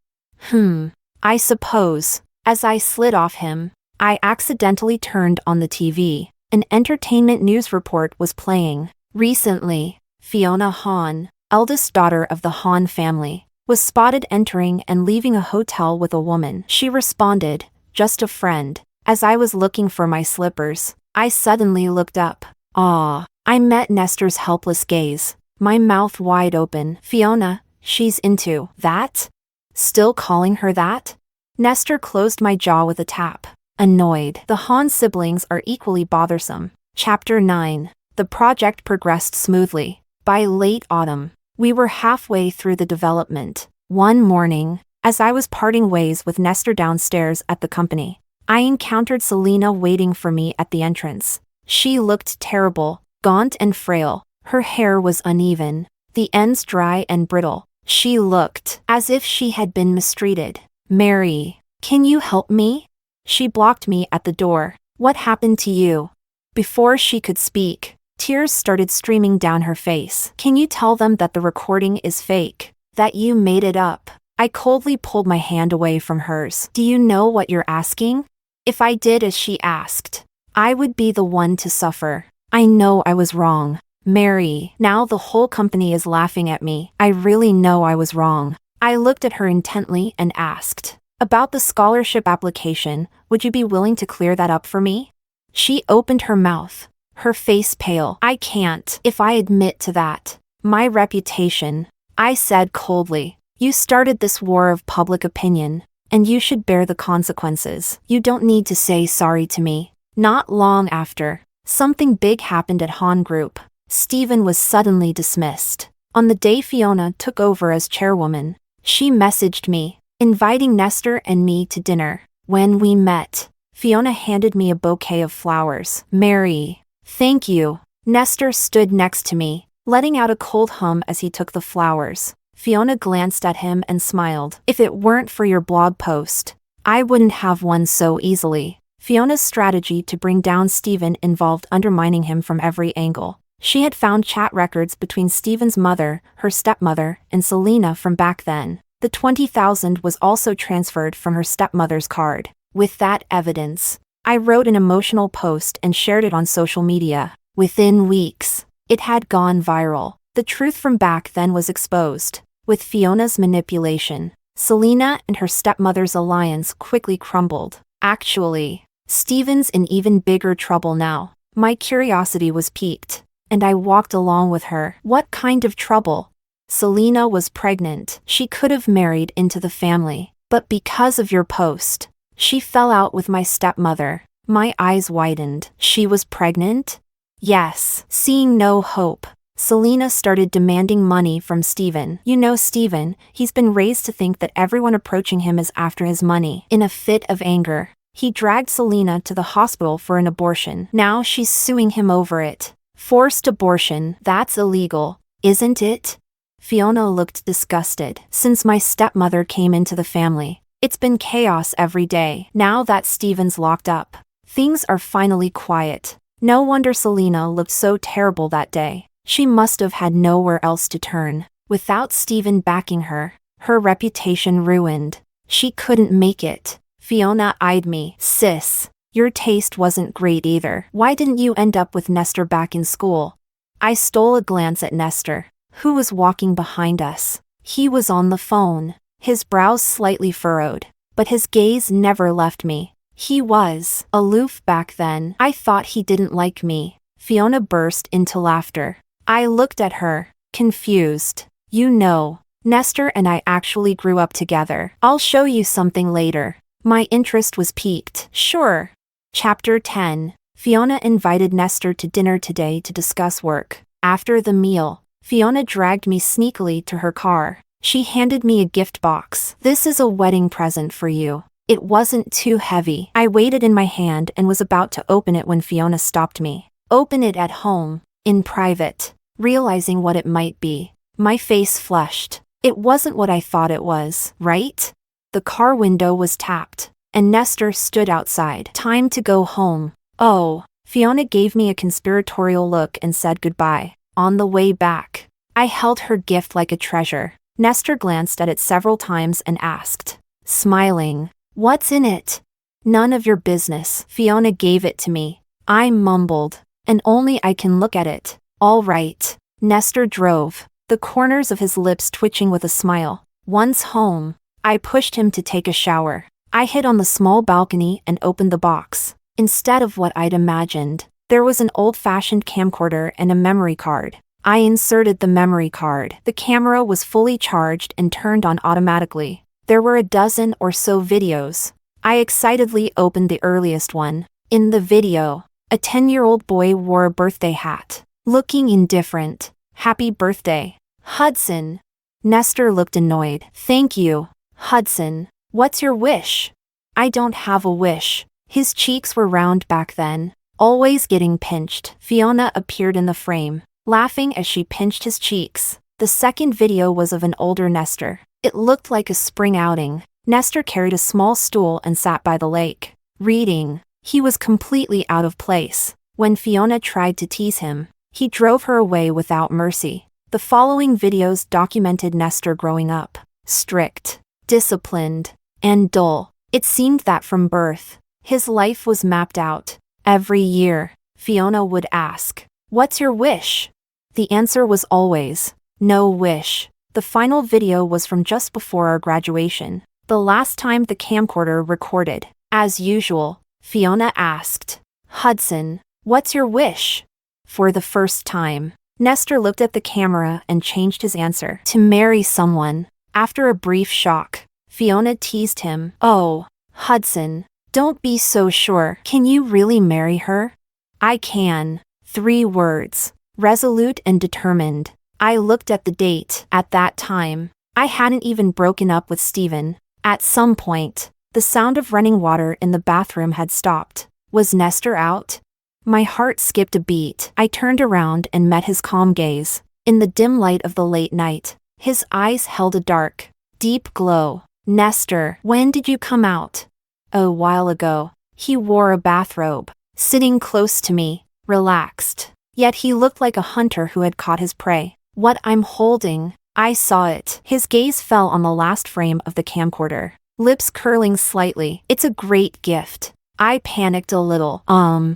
I suppose. As I slid off him, I accidentally turned on the TV. An entertainment news report was playing. Recently, Fiona Han, eldest daughter of the Han family, was spotted entering and leaving a hotel with a woman. She responded, just a friend. As I was looking for my slippers, I suddenly looked up. I met Nestor's helpless gaze, my mouth wide open. Fiona, she's into that? Still calling her that? Nestor closed my jaw with a tap. Annoyed. The Han siblings are equally bothersome. Chapter 9. The project progressed smoothly. By late autumn, we were halfway through the development. One morning, as I was parting ways with Nestor downstairs at the company, I encountered Selena waiting for me at the entrance. She looked terrible, gaunt and frail. Her hair was uneven, the ends dry and brittle. She looked as if she had been mistreated. Mary, can you help me? She blocked me at the door. What happened to you? Before she could speak, tears started streaming down her face. Can you tell them that the recording is fake? That you made it up? I coldly pulled my hand away from hers. Do you know what you're asking? If I did as she asked, I would be the one to suffer. I know I was wrong. Mary, now the whole company is laughing at me. I really know I was wrong. I looked at her intently and asked, about the scholarship application, would you be willing to clear that up for me? She opened her mouth, her face pale. I can't. If I admit to that, my reputation, I said coldly. You started this war of public opinion, and you should bear the consequences. You don't need to say sorry to me. Not long after, something big happened at Han Group. Stephen was suddenly dismissed. On the day Fiona took over as chairwoman, she messaged me, inviting Nestor and me to dinner. When we met, Fiona handed me a bouquet of flowers. Mary. Thank you. Nestor stood next to me, letting out a cold hum as he took the flowers. Fiona glanced at him and smiled. If it weren't for your blog post, I wouldn't have won so easily. Fiona's strategy to bring down Stephen involved undermining him from every angle. She had found chat records between Stephen's mother, her stepmother, and Selena from back then. The $20,000 was also transferred from her stepmother's card. With that evidence, I wrote an emotional post and shared it on social media. Within weeks, it had gone viral. The truth from back then was exposed. With Fiona's manipulation, Selena and her stepmother's alliance quickly crumbled. Actually, Stephen's in even bigger trouble now. My curiosity was piqued, and I walked along with her. What kind of trouble? Selena was pregnant. She could have married into the family, but because of your post, she fell out with my stepmother. My eyes widened. She was pregnant? Yes. Seeing no hope, Selena started demanding money from Stephen. You know Stephen, he's been raised to think that everyone approaching him is after his money. In a fit of anger, he dragged Selena to the hospital for an abortion. Now she's suing him over it. Forced abortion, that's illegal, isn't it? Fiona looked disgusted. Since my stepmother came into the family, it's been chaos every day. Now that Stephen's locked up, things are finally quiet. No wonder Selena looked so terrible that day. She must have had nowhere else to turn. Without Stephen backing her, her reputation ruined. She couldn't make it. Fiona eyed me. Sis, your taste wasn't great either. Why didn't you end up with Nestor back in school? I stole a glance at Nestor, who was walking behind us. He was on the phone, his brows slightly furrowed, but his gaze never left me. He was aloof back then. I thought he didn't like me. Fiona burst into laughter. I looked at her, confused. You know, Nestor and I actually grew up together. I'll show you something later. My interest was piqued. Sure. Chapter 10. Fiona invited Nestor to dinner today to discuss work. After the meal, Fiona dragged me sneakily to her car. She handed me a gift box. This is a wedding present for you. It wasn't too heavy. I weighed it in my hand and was about to open it when Fiona stopped me. Open it at home, in private. Realizing what it might be, my face flushed. It wasn't what I thought it was, right? The car window was tapped, and Nestor stood outside. Time to go home. Oh, Fiona gave me a conspiratorial look and said goodbye. On the way back, I held her gift like a treasure. Nestor glanced at it several times and asked, smiling, what's in it? None of your business. Fiona gave it to me. I mumbled, and only I can look at it. All right. Nestor drove, the corners of his lips twitching with a smile. Once home, I pushed him to take a shower. I hid on the small balcony and opened the box. Instead of what I'd imagined, there was an old-fashioned camcorder and a memory card. I inserted the memory card. The camera was fully charged and turned on automatically. There were a dozen or so videos. I excitedly opened the earliest one. In the video, a 10-year-old boy wore a birthday hat, looking indifferent. Happy birthday, Hudson. Nestor looked annoyed. Thank you, Hudson. What's your wish? I don't have a wish. His cheeks were round back then, always getting pinched. Fiona appeared in the frame, laughing as she pinched his cheeks. The second video was of an older Nestor. It looked like a spring outing. Nestor carried a small stool and sat by the lake, reading. He was completely out of place. When Fiona tried to tease him, he drove her away without mercy. The following videos documented Nestor growing up, strict, disciplined, and dull. It seemed that from birth, his life was mapped out. Every year, Fiona would ask, what's your wish? The answer was always, no wish. The final video was from just before our graduation, the last time the camcorder recorded. As usual, Fiona asked, Hudson, what's your wish? For the first time, Nestor looked at the camera and changed his answer. To marry someone. After a brief shock, Fiona teased him. Oh, Hudson, don't be so sure. Can you really marry her? I can. 3 words. resolute and determined. I looked at the date. At that time, I hadn't even broken up with Steven. At some point, the sound of running water in the bathroom had stopped. Was Nestor out? My heart skipped a beat. I turned around and met his calm gaze. In the dim light of the late night, his eyes held a dark, deep glow. Nestor, when did you come out? A while ago. He wore a bathrobe, sitting close to me, relaxed. Yet he looked like a hunter who had caught his prey. What I'm holding, I saw it. His gaze fell on the last frame of the camcorder, lips curling slightly. It's a great gift. I panicked a little.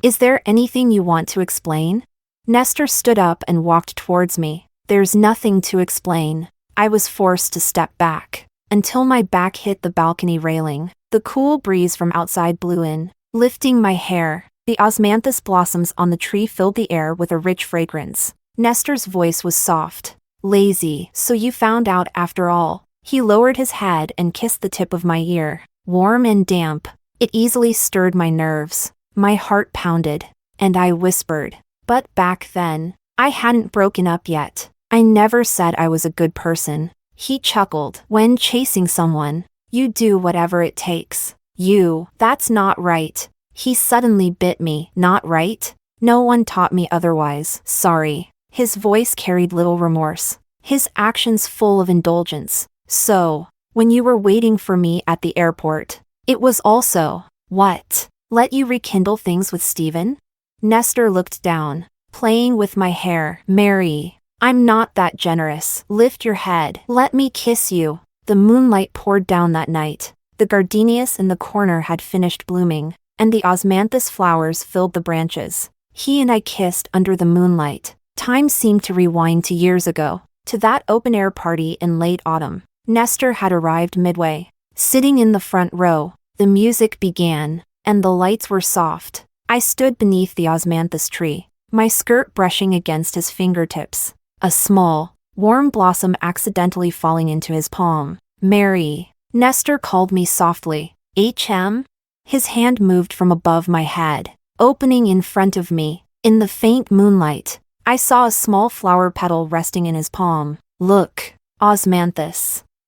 Is there anything you want to explain? Nestor stood up and walked towards me. There's nothing to explain. I was forced to step back, until my back hit the balcony railing. The cool breeze from outside blew in, lifting my hair. The osmanthus blossoms on the tree filled the air with a rich fragrance. Nestor's voice was soft, lazy. So you found out after all. He lowered his head and kissed the tip of my ear, warm and damp. It easily stirred my nerves. My heart pounded, and I whispered. But back then, I hadn't broken up yet. I never said I was a good person. He chuckled. When chasing someone, you do whatever it takes. That's not right. He suddenly bit me. Not right? No one taught me otherwise. Sorry. His voice carried little remorse, his actions full of indulgence. So, when you were waiting for me at the airport, it was also, what? Let you rekindle things with Steven? Nestor looked down, playing with my hair. Mary, I'm not that generous. Lift your head. Let me kiss you. The moonlight poured down that night. The gardenias in the corner had finished blooming, and the osmanthus flowers filled the branches. He and I kissed under the moonlight. Time seemed to rewind to years ago, to that open-air party in late autumn. Nestor had arrived midway. Sitting in the front row, the music began, and the lights were soft. I stood beneath the osmanthus tree, my skirt brushing against his fingertips, a small, warm blossom accidentally falling into his palm. Mary, Nestor called me softly. HM? His hand moved from above my head, opening in front of me. In the faint moonlight, I saw a small flower petal resting in his palm. Look, osmanthus.